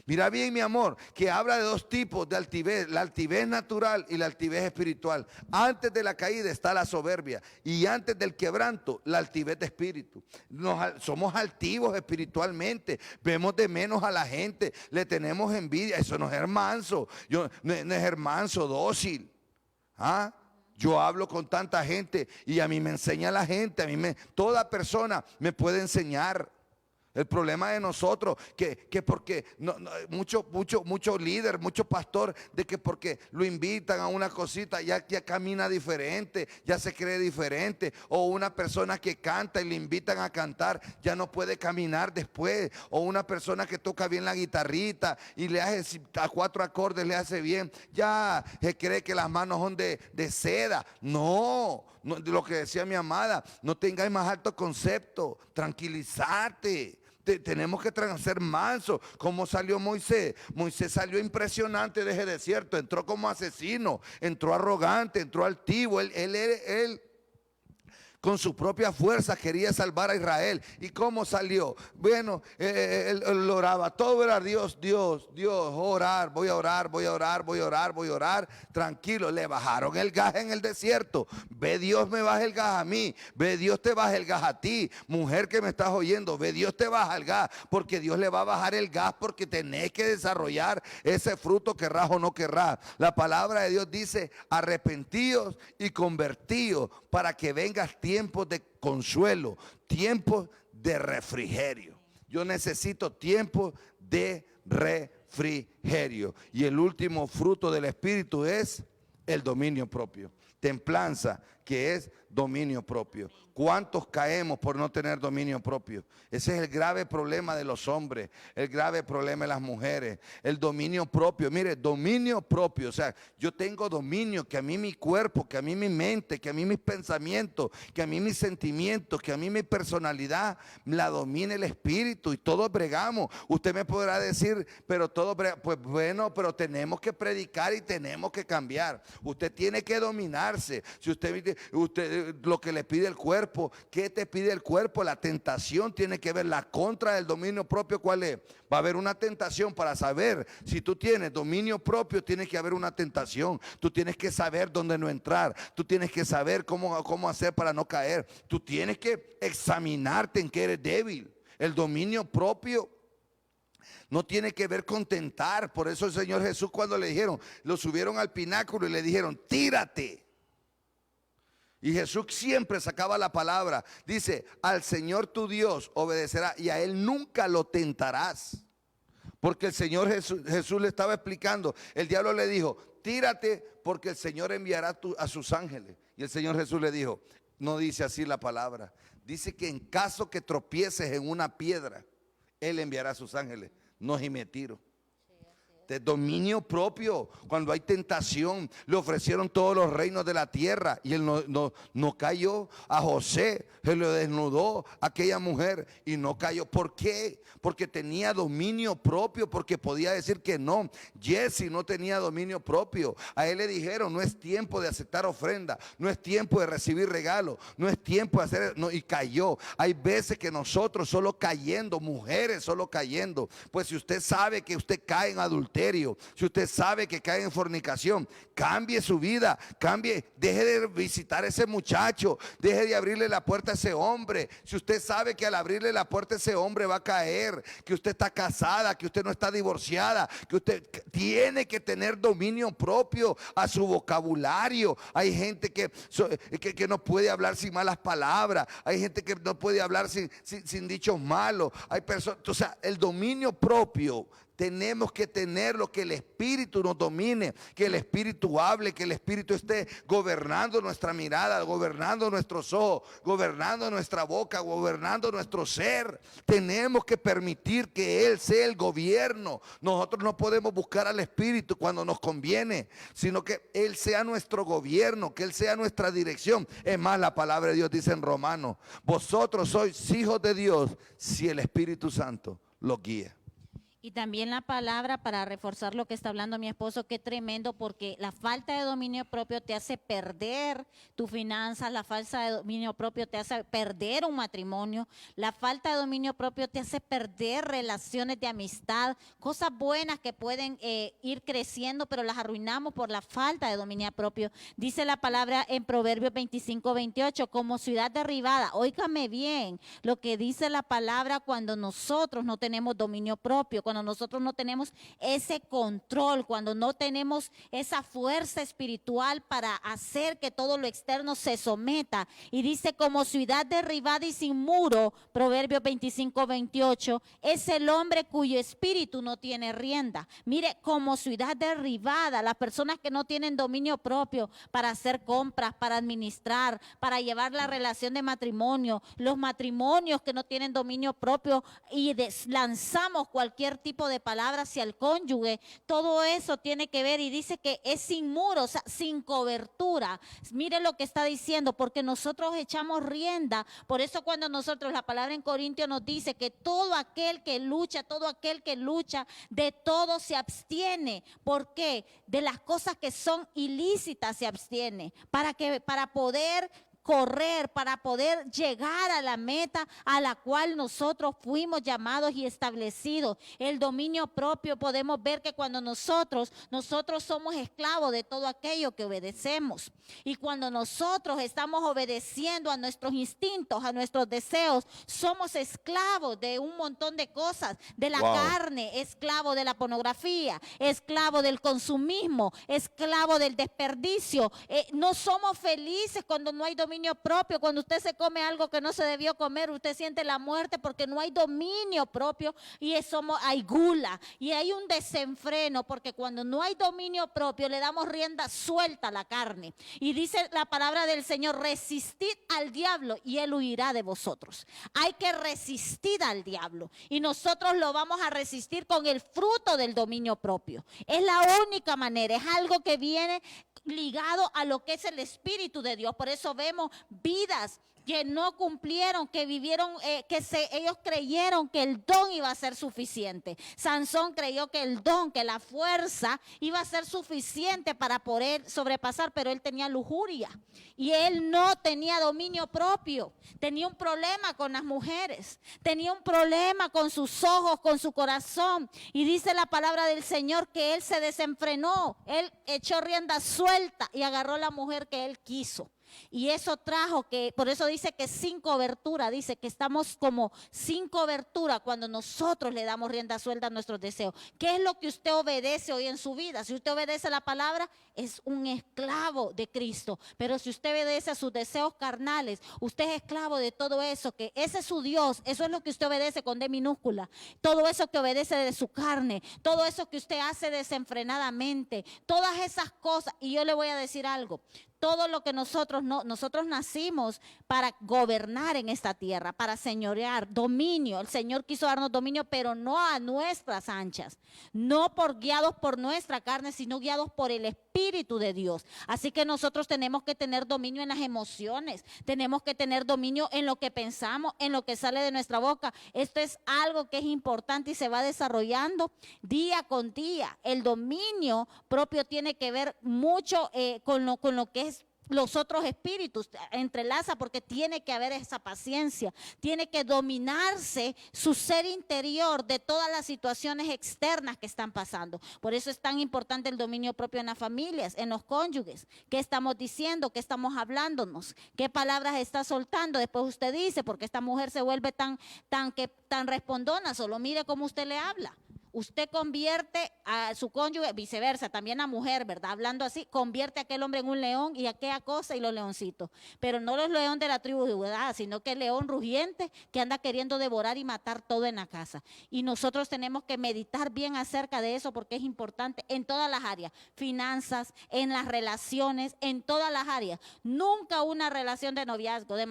Mira bien, mi amor, que habla de 2 tipos de altivez: la altivez natural y la altivez espiritual. Antes de la caída está la soberbia, y antes del quebranto, la altivez de espíritu. Somos altivos espiritualmente, vemos de menos a la gente, le tenemos envidia. Eso no es manso, no es manso, dócil. ¿Ah? Yo hablo con tanta gente y a mí me enseña la gente, toda persona me puede enseñar. El problema de nosotros, que porque mucho líder, mucho pastor, de que porque lo invitan a una cosita, ya camina diferente, ya se cree diferente. O una persona que canta y le invitan a cantar, ya no puede caminar después. O una persona que toca bien la guitarrita y le hace a 4 acordes, le hace bien, ya se cree que las manos son de seda. No, lo que decía mi amada, no tengáis más alto concepto, tranquilizate. Tenemos que ser mansos. ¿Cómo salió Moisés? Moisés salió impresionante de ese desierto. Entró como asesino, entró arrogante, entró altivo. Él con su propia fuerza quería salvar a Israel. ¿Y cómo salió? Bueno, él oraba, todo era Dios, orar, voy a orar. Tranquilo, le bajaron el gas en el desierto. Ve, Dios me baja el gas a mí, ve, Dios te baja el gas a ti. Mujer que me estás oyendo, ve, Dios te baja el gas, porque Dios le va a bajar el gas, porque tenés que desarrollar ese fruto, querrás o no querrás. La palabra de Dios dice: arrepentíos y convertíos, para que vengas tiempos de consuelo, tiempos de refrigerio. Yo necesito tiempos de refrigerio. Y el último fruto del Espíritu es el dominio propio. Templanza, que es dominio propio. ¿Cuántos caemos por no tener dominio propio? Ese es el grave problema de los hombres, el grave problema de las mujeres, el dominio propio. Mire, dominio propio, o sea, yo tengo dominio, que a mí mi cuerpo, que a mí mi mente, que a mí mis pensamientos, que a mí mis sentimientos, que a mí mi personalidad la domine el Espíritu, y todos bregamos. Usted me podrá decir, pero todos bregamos. Pues bueno, pero tenemos que predicar y tenemos que cambiar. Usted tiene que dominarse. Si usted lo que le pide el cuerpo, ¿qué te pide el cuerpo? La tentación tiene que ver. La contra del dominio propio, ¿cuál es? Va a haber una tentación. Para saber si tú tienes dominio propio, tiene que haber una tentación. Tú tienes que saber dónde no entrar. Tú tienes que saber cómo hacer para no caer. Tú tienes que examinarte en que eres débil. El dominio propio no tiene que ver con tentar. Por eso el Señor Jesús, cuando le dijeron, lo subieron al pináculo y le dijeron: tírate. Y Jesús siempre sacaba la palabra. Dice: al Señor tu Dios obedecerá, y a Él nunca lo tentarás. Porque el Señor Jesús le estaba explicando. El diablo le dijo: tírate, porque el Señor enviará a sus ángeles. Y el Señor Jesús le dijo: no dice así la palabra. Dice que en caso que tropieces en una piedra, Él enviará a sus ángeles, no gime tiro. De dominio propio. Cuando hay tentación, le ofrecieron todos los reinos de la tierra y él no cayó. A José se lo desnudó aquella mujer y no cayó. ¿Por qué? Porque tenía dominio propio, porque podía decir que no. Jesse no tenía dominio propio. A él le dijeron: no es tiempo de aceptar ofrenda, no es tiempo de recibir regalos, no es tiempo de hacer, no, y cayó. Hay veces que nosotros solo cayendo, mujeres solo cayendo. Pues si usted sabe que usted cae en adulterio, si usted sabe que cae en fornicación, cambie su vida, cambie, deje de visitar a ese muchacho, deje de abrirle la puerta a ese hombre. Si usted sabe que al abrirle la puerta a ese hombre va a caer, que usted está casada, que usted no está divorciada, que usted tiene que tener dominio propio a su vocabulario. Hay gente que no puede hablar sin malas palabras, hay gente que no puede hablar sin dichos malos, hay personas, o sea, el dominio propio. Tenemos que tener lo que el Espíritu nos domine, que el Espíritu hable, que el Espíritu esté gobernando nuestra mirada, gobernando nuestros ojos, gobernando nuestra boca, gobernando nuestro ser. Tenemos que permitir que Él sea el gobierno. Nosotros no podemos buscar al Espíritu cuando nos conviene, sino que Él sea nuestro gobierno, que Él sea nuestra dirección. Es más, la palabra de Dios dice en Romanos: vosotros sois hijos de Dios si el Espíritu Santo los guía. Y también la palabra, para reforzar lo que está hablando mi esposo, que tremendo, porque la falta de dominio propio te hace perder tu finanzas, la falta de dominio propio te hace perder un matrimonio, la falta de dominio propio te hace perder relaciones de amistad, cosas buenas que pueden ir creciendo, pero las arruinamos por la falta de dominio propio. Dice la palabra en Proverbios 25:28, como ciudad derribada. Óigame bien lo que dice la palabra cuando nosotros no tenemos dominio propio, cuando nosotros no tenemos ese control, cuando no tenemos esa fuerza espiritual para hacer que todo lo externo se someta. Y dice: como ciudad derribada y sin muro, Proverbios 25:28, es el hombre cuyo espíritu no tiene rienda. Mire, como ciudad derribada, las personas que no tienen dominio propio para hacer compras, para administrar, para llevar la relación de matrimonio, los matrimonios que no tienen dominio propio y lanzamos cualquier tipo de palabras hacia el cónyuge, todo eso tiene que ver, y dice que es sin muros, o sea, sin cobertura. Mire lo que está diciendo, porque nosotros echamos rienda. Por eso cuando nosotros, la palabra en Corintios nos dice que todo aquel que lucha, de todo se abstiene. ¿Por qué? De las cosas que son ilícitas se abstiene, para poder correr, para poder llegar a la meta a la cual nosotros fuimos llamados y establecidos. El dominio propio, podemos ver que cuando nosotros somos esclavos de todo aquello que obedecemos, y cuando nosotros estamos obedeciendo a nuestros instintos, a nuestros deseos, somos esclavos de un montón de cosas, de la carne, esclavo de la pornografía, esclavo del consumismo, esclavo del desperdicio. No somos felices cuando no hay dominio propio. Cuando usted se come algo que no se debió comer, usted siente la muerte porque no hay dominio propio, y hay gula y hay un desenfreno, porque cuando no hay dominio propio le damos rienda suelta a la carne. Y dice la palabra del Señor: resistid al diablo y él huirá de vosotros. Hay que resistir al diablo, y nosotros lo vamos a resistir con el fruto del dominio propio. Es la única manera, es algo que viene ligado a lo que es el Espíritu de Dios. Por eso vemos vidas que no cumplieron, que vivieron, ellos creyeron que el don iba a ser suficiente. Sansón creyó que el don, que la fuerza iba a ser suficiente para poder sobrepasar, pero él tenía lujuria y él no tenía dominio propio. Tenía un problema con las mujeres, tenía un problema con sus ojos, con su corazón, y dice la palabra del Señor que él se desenfrenó, él echó rienda suelta y agarró la mujer que él quiso. Y eso trajo que, por eso dice que sin cobertura, dice que estamos como sin cobertura cuando nosotros le damos rienda suelta a nuestros deseos. ¿Qué es lo que usted obedece hoy en su vida? Si usted obedece la palabra, es un esclavo de Cristo. Pero si usted obedece a sus deseos carnales, usted es esclavo de todo eso, que ese es su Dios. Eso es lo que usted obedece con D minúscula. Todo eso que obedece de su carne, todo eso que usted hace desenfrenadamente, todas esas cosas. Y yo le voy a decir algo: todo lo que nosotros nacimos para gobernar en esta tierra, para señorear, dominio. El Señor quiso darnos dominio, pero no a nuestras anchas, no guiados por nuestra carne, sino guiados por el Espíritu de Dios. Así que nosotros tenemos que tener dominio en las emociones, tenemos que tener dominio en lo que pensamos, en lo que sale de nuestra boca. Esto es algo que es importante y se va desarrollando día con día. El dominio propio tiene que ver mucho con lo que es los otros espíritus, entrelaza, porque tiene que haber esa paciencia, tiene que dominarse su ser interior de todas las situaciones externas que están pasando. Por eso es tan importante el dominio propio en las familias, en los cónyuges. ¿Qué estamos diciendo? ¿Qué estamos hablándonos? ¿Qué palabras está soltando? Después usted dice, porque esta mujer se vuelve tan respondona, solo mire cómo usted le habla. Usted convierte a su cónyuge, viceversa, también a mujer, ¿verdad? Hablando así, convierte a aquel hombre en un león y aquella cosa y los leoncitos. Pero no los leones de la tribu de Judá, sino que el león rugiente que anda queriendo devorar y matar todo en la casa. Y nosotros tenemos que meditar bien acerca de eso porque es importante en todas las áreas, finanzas, en las relaciones, en todas las áreas. Nunca una relación de noviazgo, de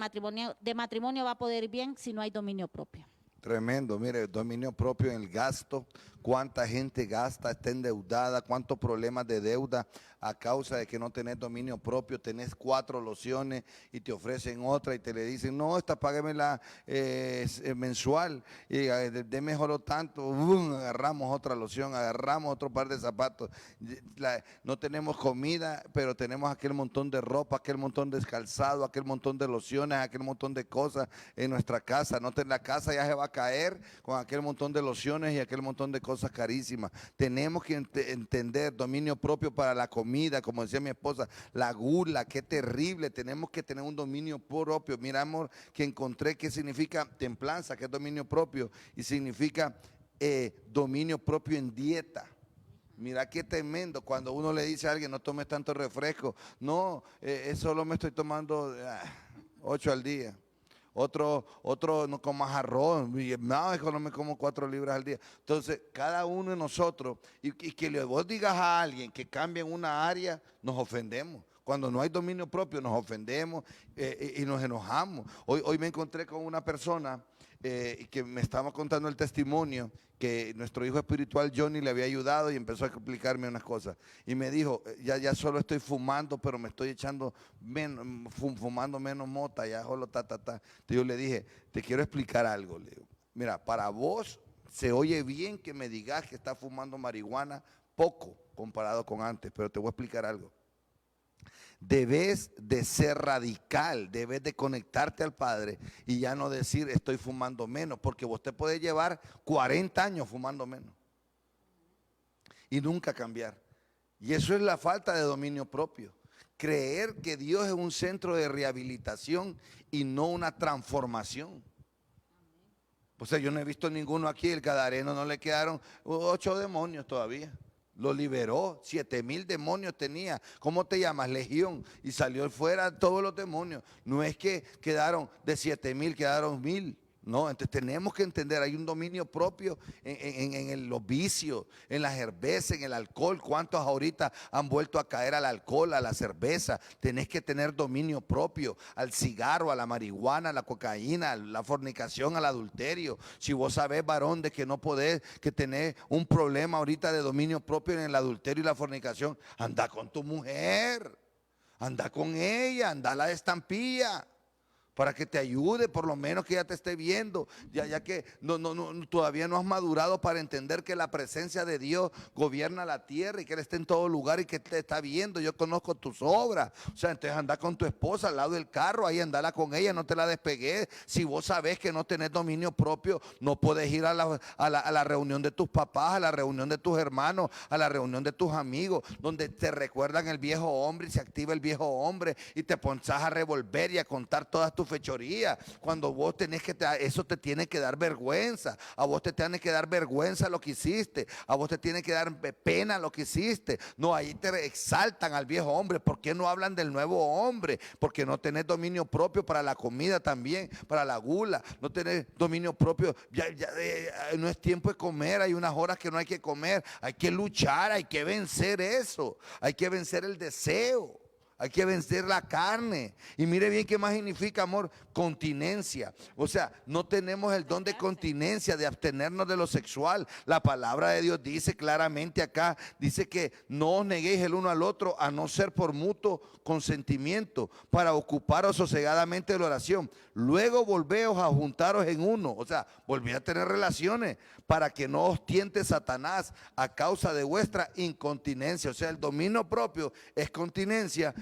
matrimonio va a poder ir bien si no hay dominio propio. Tremendo, mire, dominio propio en el gasto, cuánta gente gasta, está endeudada, cuántos problemas de deuda a causa de que no tenés dominio propio, tenés 4 lociones y te ofrecen otra y te le dicen, no, esta páguemela mensual y déme solo tanto, agarramos otra loción, agarramos otro par de zapatos, no tenemos comida, pero tenemos aquel montón de ropa, aquel montón de calzado, aquel montón de lociones, aquel montón de cosas en nuestra casa, la casa ya se va a caer con aquel montón de lociones y aquel montón de cosas carísimas. Tenemos que entender dominio propio para la comida, como decía mi esposa, la gula, qué terrible, tenemos que tener un dominio propio. Mira, amor, que encontré qué significa templanza, que es dominio propio, y significa dominio propio en dieta. Mira qué tremendo cuando uno le dice a alguien, no tomes tanto refresco, no, solo me estoy tomando 8 al día. Otro no comas arroz, no me como 4 libras al día. Entonces, cada uno de nosotros, y que vos digas a alguien que cambie en una área, nos ofendemos. Cuando no hay dominio propio, nos ofendemos y nos enojamos. Hoy me encontré con una persona que me estaba contando el testimonio que nuestro hijo espiritual Johnny le había ayudado y empezó a explicarme unas cosas. Y me dijo, ya solo estoy fumando, pero me estoy echando fumando menos mota, ya solo Entonces yo le dije, te quiero explicar algo. Le digo, mira, para vos se oye bien que me digas que estás fumando marihuana poco comparado con antes, pero te voy a explicar algo. Debes de ser radical, debes de conectarte al Padre y ya no decir estoy fumando menos, porque vos te podés llevar 40 años fumando menos y nunca cambiar. Y eso es la falta de dominio propio. Creer que Dios es un centro de rehabilitación y no una transformación. O sea, yo no he visto ninguno aquí, el Gadareno no le quedaron 8 demonios todavía. Lo liberó, 7,000 demonios tenía. ¿Cómo te llamas? Legión. Y salió fuera todos los demonios. No es que quedaron de 7,000, quedaron 1,000. No, entonces tenemos que entender, hay un dominio propio en los vicios, en la cerveza, en el alcohol. ¿Cuántos ahorita han vuelto a caer al alcohol, a la cerveza? Tenés que tener dominio propio, al cigarro, a la marihuana, a la cocaína, a la fornicación, al adulterio. Si vos sabés, varón, de que no podés, que tenés un problema ahorita de dominio propio en el adulterio y la fornicación, anda con tu mujer, anda con ella, anda a la estampilla. Para que te ayude, por lo menos que ella te esté viendo, ya que todavía no has madurado para entender que la presencia de Dios gobierna la tierra y que Él está en todo lugar y que te está viendo. Yo conozco tus obras. O sea, entonces anda con tu esposa al lado del carro, ahí andala con ella, no te la despegues. Si vos sabés que no tenés dominio propio, no podés ir a la reunión de tus papás, a la reunión de tus hermanos, a la reunión de tus amigos, donde te recuerdan el viejo hombre y se activa el viejo hombre y te ponchás a revolver y a contar todas tus fechoría, cuando vos tenés que, eso te tiene que dar vergüenza, a vos te tiene que dar vergüenza lo que hiciste, a vos te tiene que dar pena lo que hiciste. No, ahí te exaltan al viejo hombre. ¿Por qué no hablan del nuevo hombre? Porque no tenés dominio propio para la comida también, para la gula, no tenés dominio propio, no es tiempo de comer, hay unas horas que no hay que comer, hay que luchar, hay que vencer eso, hay que vencer el deseo. Hay que vencer la carne. Y mire bien qué más significa, amor, continencia. O sea, no tenemos el don de continencia, de abstenernos de lo sexual. La palabra de Dios dice claramente acá, dice que no os neguéis el uno al otro, a no ser por mutuo consentimiento, para ocuparos sosegadamente de la oración. Luego volveos a juntaros en uno. O sea, volví a tener relaciones, para que no os tiente Satanás a causa de vuestra incontinencia. O sea, el dominio propio es continencia,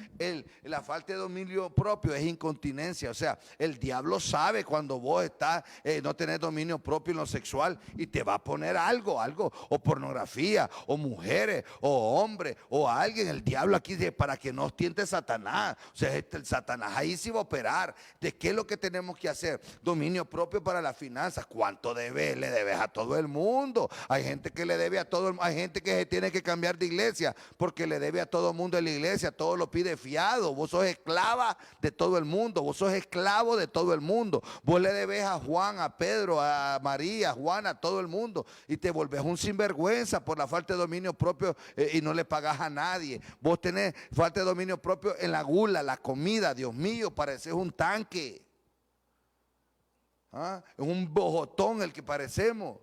la falta de dominio propio es incontinencia. O sea, el diablo sabe cuando vos estás, no tenés dominio propio en lo sexual, y te va a poner algo, o pornografía, o mujeres, o hombres, o alguien. El diablo aquí dice, para que no os tiente Satanás. O sea, el Satanás ahí sí va a operar. ¿De qué es lo que tenemos que hacer? Dominio propio para las finanzas. ¿Cuánto debes? Le debes a todo el mundo. Hay gente que le debe a todo el mundo. Hay gente que se tiene que cambiar de iglesia porque le debe a todo el mundo en la iglesia. Todo lo pide fiado. Vos sos esclava de todo el mundo. Vos sos esclavo de todo el mundo. Vos le debes a Juan, a Pedro, a María, a Juan, a todo el mundo. Y te volvés un sinvergüenza por la falta de dominio propio, y no le pagás a nadie. Vos tenés falta de dominio propio en la gula, la comida. Dios mío, pareces un tanque. Es un bojotón el que parecemos.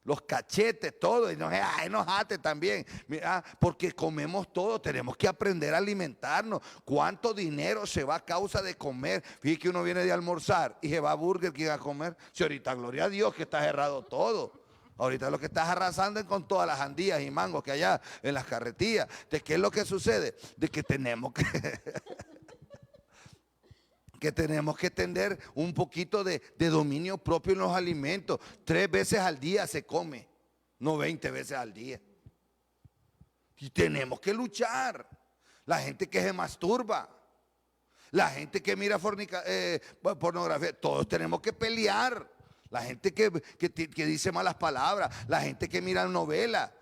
Los cachetes, todo, y nos enojate también. Mira, porque comemos todo, tenemos que aprender a alimentarnos. ¿Cuánto dinero se va a causa de comer? Fíjate que uno viene de almorzar y se va a Burger King a comer. Si ahorita, gloria a Dios, que está cerrado todo. Ahorita lo que estás arrasando es con todas las jandías y mangos que hay allá en las carretillas. ¿De qué es lo que sucede? De que tenemos que tenemos que tener un poquito de dominio propio en los alimentos. 3 veces al día se come, no 20 veces al día. Y tenemos que luchar. La gente que se masturba, la gente que mira pornografía, todos tenemos que pelear. La gente que dice malas palabras, la gente que mira novelas.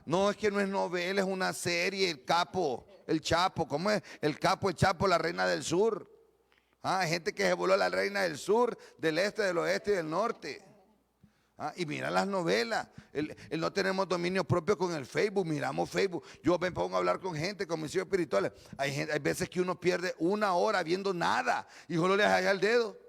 No, es que no es novela, es una serie. El Chapo, ¿cómo es? El Chapo, la Reina del Sur. Hay gente que se voló a la Reina del Sur, del este, del oeste y del norte. Y mira las novelas. No tenemos dominio propio con el Facebook. Miramos Facebook. Yo me pongo a hablar con gente, con mis hijos espirituales. Hay veces que uno pierde 1 hora viendo nada. Y solo le deja el dedo.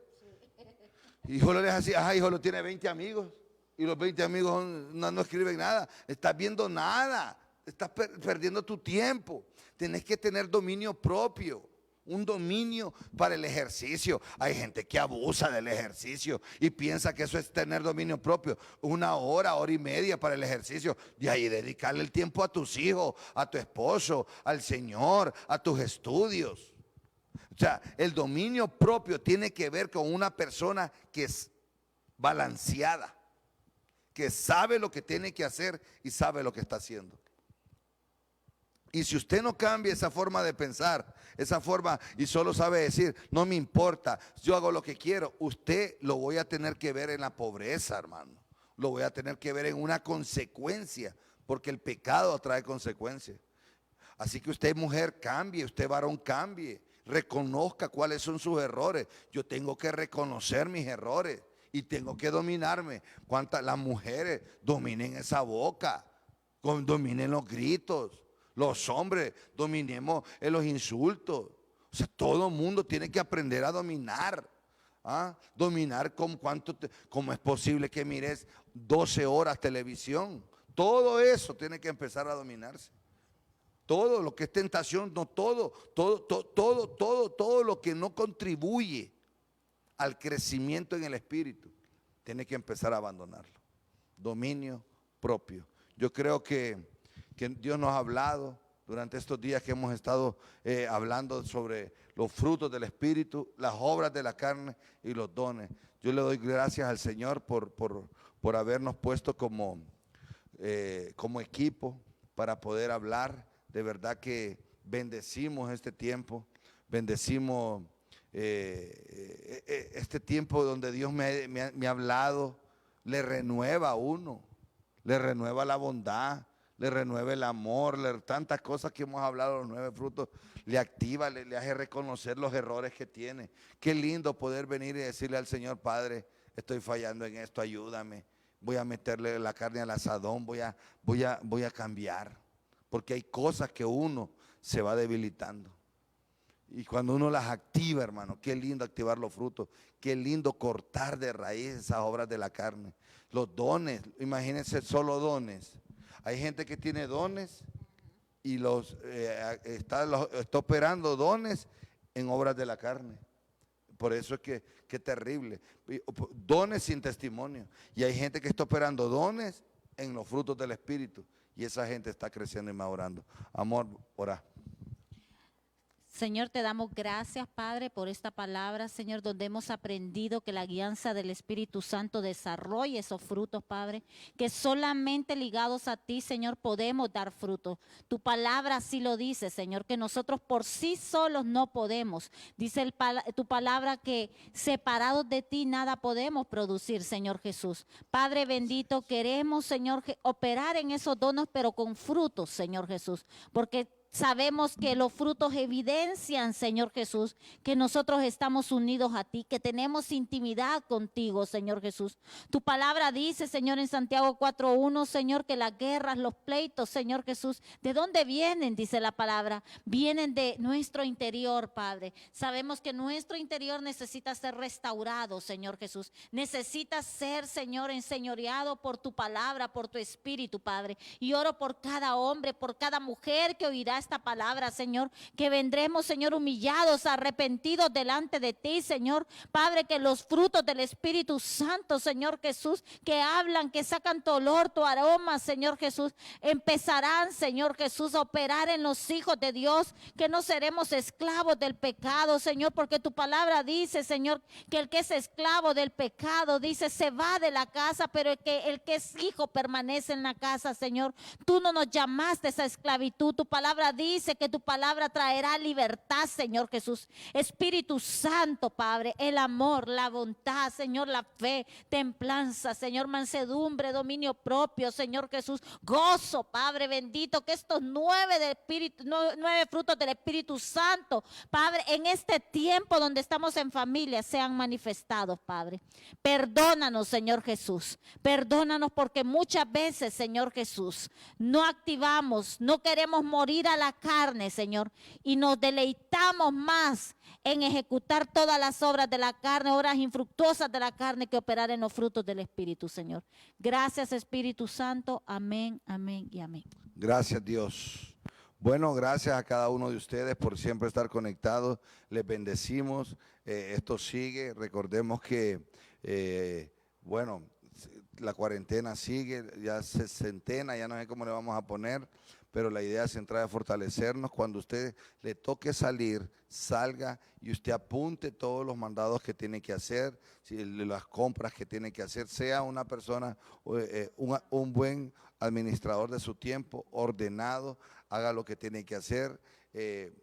Y solo le deja así. Hijo, lo tiene 20 amigos. Y los 20 amigos no escriben nada. Estás viendo nada. Estás perdiendo tu tiempo. Tenés que tener dominio propio. Un dominio para el ejercicio. Hay gente que abusa del ejercicio y piensa que eso es tener dominio propio. 1 hora, hora y media para el ejercicio. Y ahí dedicarle el tiempo a tus hijos, a tu esposo, al Señor, a tus estudios. O sea, el dominio propio tiene que ver con una persona que es balanceada, que sabe lo que tiene que hacer y sabe lo que está haciendo. Y si usted no cambia esa forma de pensar, esa forma, y solo sabe decir, no me importa, yo hago lo que quiero, usted lo voy a tener que ver en la pobreza, hermano. Lo voy a tener que ver en una consecuencia, porque el pecado trae consecuencias. Así que usted, mujer, cambie, usted, varón, cambie, reconozca cuáles son sus errores. Yo tengo que reconocer mis errores y tengo que dominarme. Las mujeres dominen esa boca, dominen los gritos. Los hombres dominemos en los insultos. O sea, todo el mundo tiene que aprender a dominar. Dominar cómo es posible que mires 12 horas televisión. Todo eso tiene que empezar a dominarse. Todo lo que es tentación, no todo lo que no contribuye al crecimiento en el espíritu, tiene que empezar a abandonarlo. Dominio propio. Yo creo que Dios nos ha hablado durante estos días que hemos estado hablando sobre los frutos del Espíritu, las obras de la carne y los dones. Yo le doy gracias al Señor por habernos puesto como equipo para poder hablar. De verdad que bendecimos este tiempo, bendecimos este tiempo donde Dios me ha hablado, le renueva a uno, le renueva la bondad, le renueva el amor, tantas cosas que hemos hablado, los 9 frutos, le activa, le hace reconocer los errores que tiene. Qué lindo poder venir y decirle al Señor, Padre, estoy fallando en esto, ayúdame, voy a meterle la carne al asadón, voy a cambiar, porque hay cosas que uno se va debilitando. Y cuando uno las activa, hermano, qué lindo activar los frutos, qué lindo cortar de raíz esas obras de la carne. Los dones, imagínense solo dones. Hay gente que tiene dones y está operando dones en obras de la carne. Por eso es que terrible. Dones sin testimonio. Y hay gente que está operando dones en los frutos del Espíritu. Y esa gente está creciendo y madurando. Amor, orá. Señor, te damos gracias, Padre, por esta palabra, Señor, donde hemos aprendido que la guianza del Espíritu Santo desarrolla esos frutos, Padre, que solamente ligados a ti, Señor, podemos dar frutos. Tu palabra así lo dice, Señor, que nosotros por sí solos no podemos. Dice tu palabra que separados de ti nada podemos producir, Señor Jesús. Padre bendito, queremos, Señor, operar en esos dones, pero con frutos, Señor Jesús, porque sabemos que los frutos evidencian, Señor Jesús, que nosotros estamos unidos a ti, que tenemos intimidad contigo, Señor Jesús. Tu palabra dice, Señor, en Santiago 4:1, Señor, que las guerras, los pleitos, Señor Jesús, ¿de dónde vienen? Dice la palabra, vienen de nuestro interior, Padre. Sabemos que nuestro interior necesita ser restaurado, Señor Jesús. Necesita ser, Señor, enseñoreado por tu palabra, por tu espíritu, Padre. Y oro por cada hombre, por cada mujer que oirá esta palabra, Señor, que vendremos, Señor, humillados, arrepentidos delante de ti, Señor, Padre, que los frutos del Espíritu Santo, Señor Jesús, que hablan, que sacan tu olor, tu aroma, Señor Jesús, empezarán, Señor Jesús, a operar en los hijos de Dios, que no seremos esclavos del pecado, Señor, porque tu palabra dice, Señor, que el que es esclavo del pecado, dice, se va de la casa, pero el que es hijo permanece en la casa, Señor. Tú no nos llamaste a esa esclavitud, tu palabra dice que tu palabra traerá libertad, Señor Jesús. Espíritu Santo, Padre, el amor, la bondad, Señor, la fe, templanza, Señor, mansedumbre, dominio propio, Señor Jesús, gozo, Padre bendito, que estos 9 frutos del Espíritu Santo, Padre, en este tiempo donde estamos en familia, sean manifestados, Padre. Perdónanos, Señor Jesús, perdónanos porque muchas veces, Señor Jesús, no activamos, no queremos morir a la carne, Señor, y nos deleitamos más en ejecutar todas las obras de la carne, obras infructuosas de la carne, que operar en los frutos del Espíritu, Señor. Gracias, Espíritu Santo. Amén, amén y amén. Gracias, Dios. Bueno, gracias a cada uno de ustedes por siempre estar conectados. Les bendecimos. Esto sigue. Recordemos que, bueno, la cuarentena sigue, ya sesentena, ya no sé cómo le vamos a poner, pero la idea central es fortalecernos. Cuando usted le toque salir, salga y usted apunte todos los mandados que tiene que hacer, las compras que tiene que hacer, sea una persona, un buen administrador de su tiempo, ordenado, haga lo que tiene que hacer.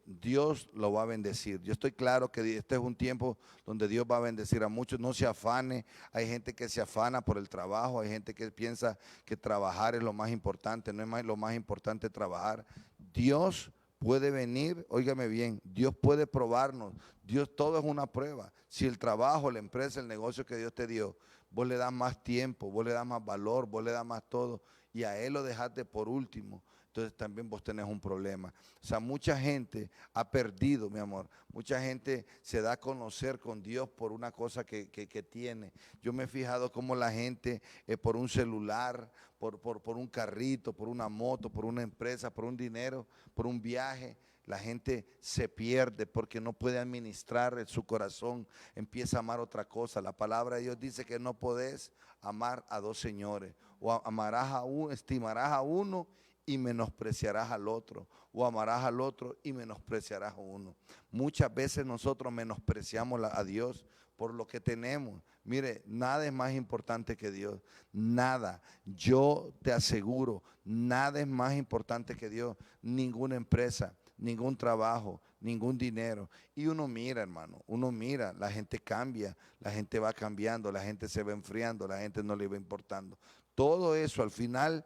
Dios lo va a bendecir. Yo estoy claro que este es un tiempo donde Dios va a bendecir a muchos. No se afane. Hay gente que se afana por el trabajo, hay gente que piensa que trabajar es lo más importante. No es lo más importante trabajar. Dios puede venir, óigame bien, Dios puede probarnos. Dios, todo es una prueba. Si el trabajo, la empresa, el negocio que Dios te dio, vos le das más tiempo, vos le das más valor, vos le das más todo, y a Él lo dejaste por último, entonces también vos tenés un problema. O sea, mucha gente ha perdido, mi amor. Mucha gente se da a conocer con Dios por una cosa que tiene. Yo me he fijado cómo la gente por un celular, por un carrito, por una moto, por una empresa, por un dinero, por un viaje, la gente se pierde porque no puede administrar su corazón, empieza a amar otra cosa. La palabra de Dios dice que no podés amar a dos señores. O amarás a uno, estimarás a uno y menospreciarás al otro, o amarás al otro y menospreciarás a uno. Muchas veces nosotros menospreciamos a Dios por lo que tenemos. Mire, nada es más importante que Dios, nada. Yo te aseguro, nada es más importante que Dios. Ninguna empresa, ningún trabajo, ningún dinero. Y uno mira, hermano, uno mira, la gente cambia, la gente va cambiando, la gente se va enfriando, la gente no le va importando. Todo eso al final,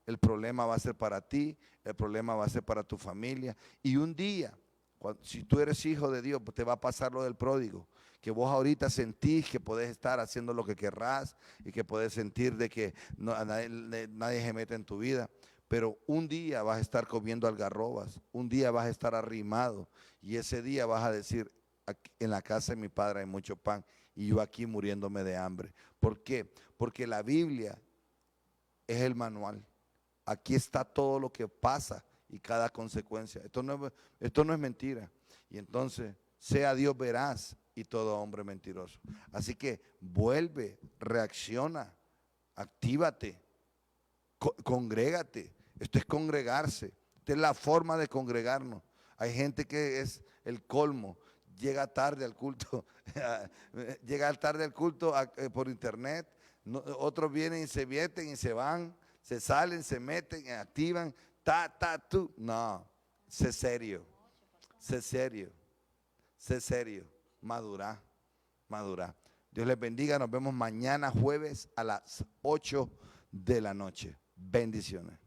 el problema va a ser para ti, el problema va a ser para tu familia. Y un día, si tú eres hijo de Dios, pues te va a pasar lo del pródigo, que vos ahorita sentís que podés estar haciendo lo que querrás y que podés sentir de que nadie se mete en tu vida. pero un día vas a estar comiendo algarrobas, un día vas a estar arrimado y ese día vas a decir, en la casa de mi padre hay mucho pan y yo aquí muriéndome de hambre. ¿Por qué? Porque la Biblia es el manual. Aquí está todo lo que pasa y cada consecuencia. Esto no es mentira. Y entonces, sea Dios veraz y todo hombre mentiroso. Así que vuelve, reacciona, actívate, congrégate. Esto es congregarse. Esta es la forma de congregarnos. Hay gente que es el colmo. Llega tarde al culto, llega tarde al culto por internet. Otros vienen y se meten y se van, se salen, se meten, activan, tú. No, sé serio, sé serio, sé serio, madura, madura. Dios les bendiga, nos vemos mañana jueves a las 8 de la noche. Bendiciones.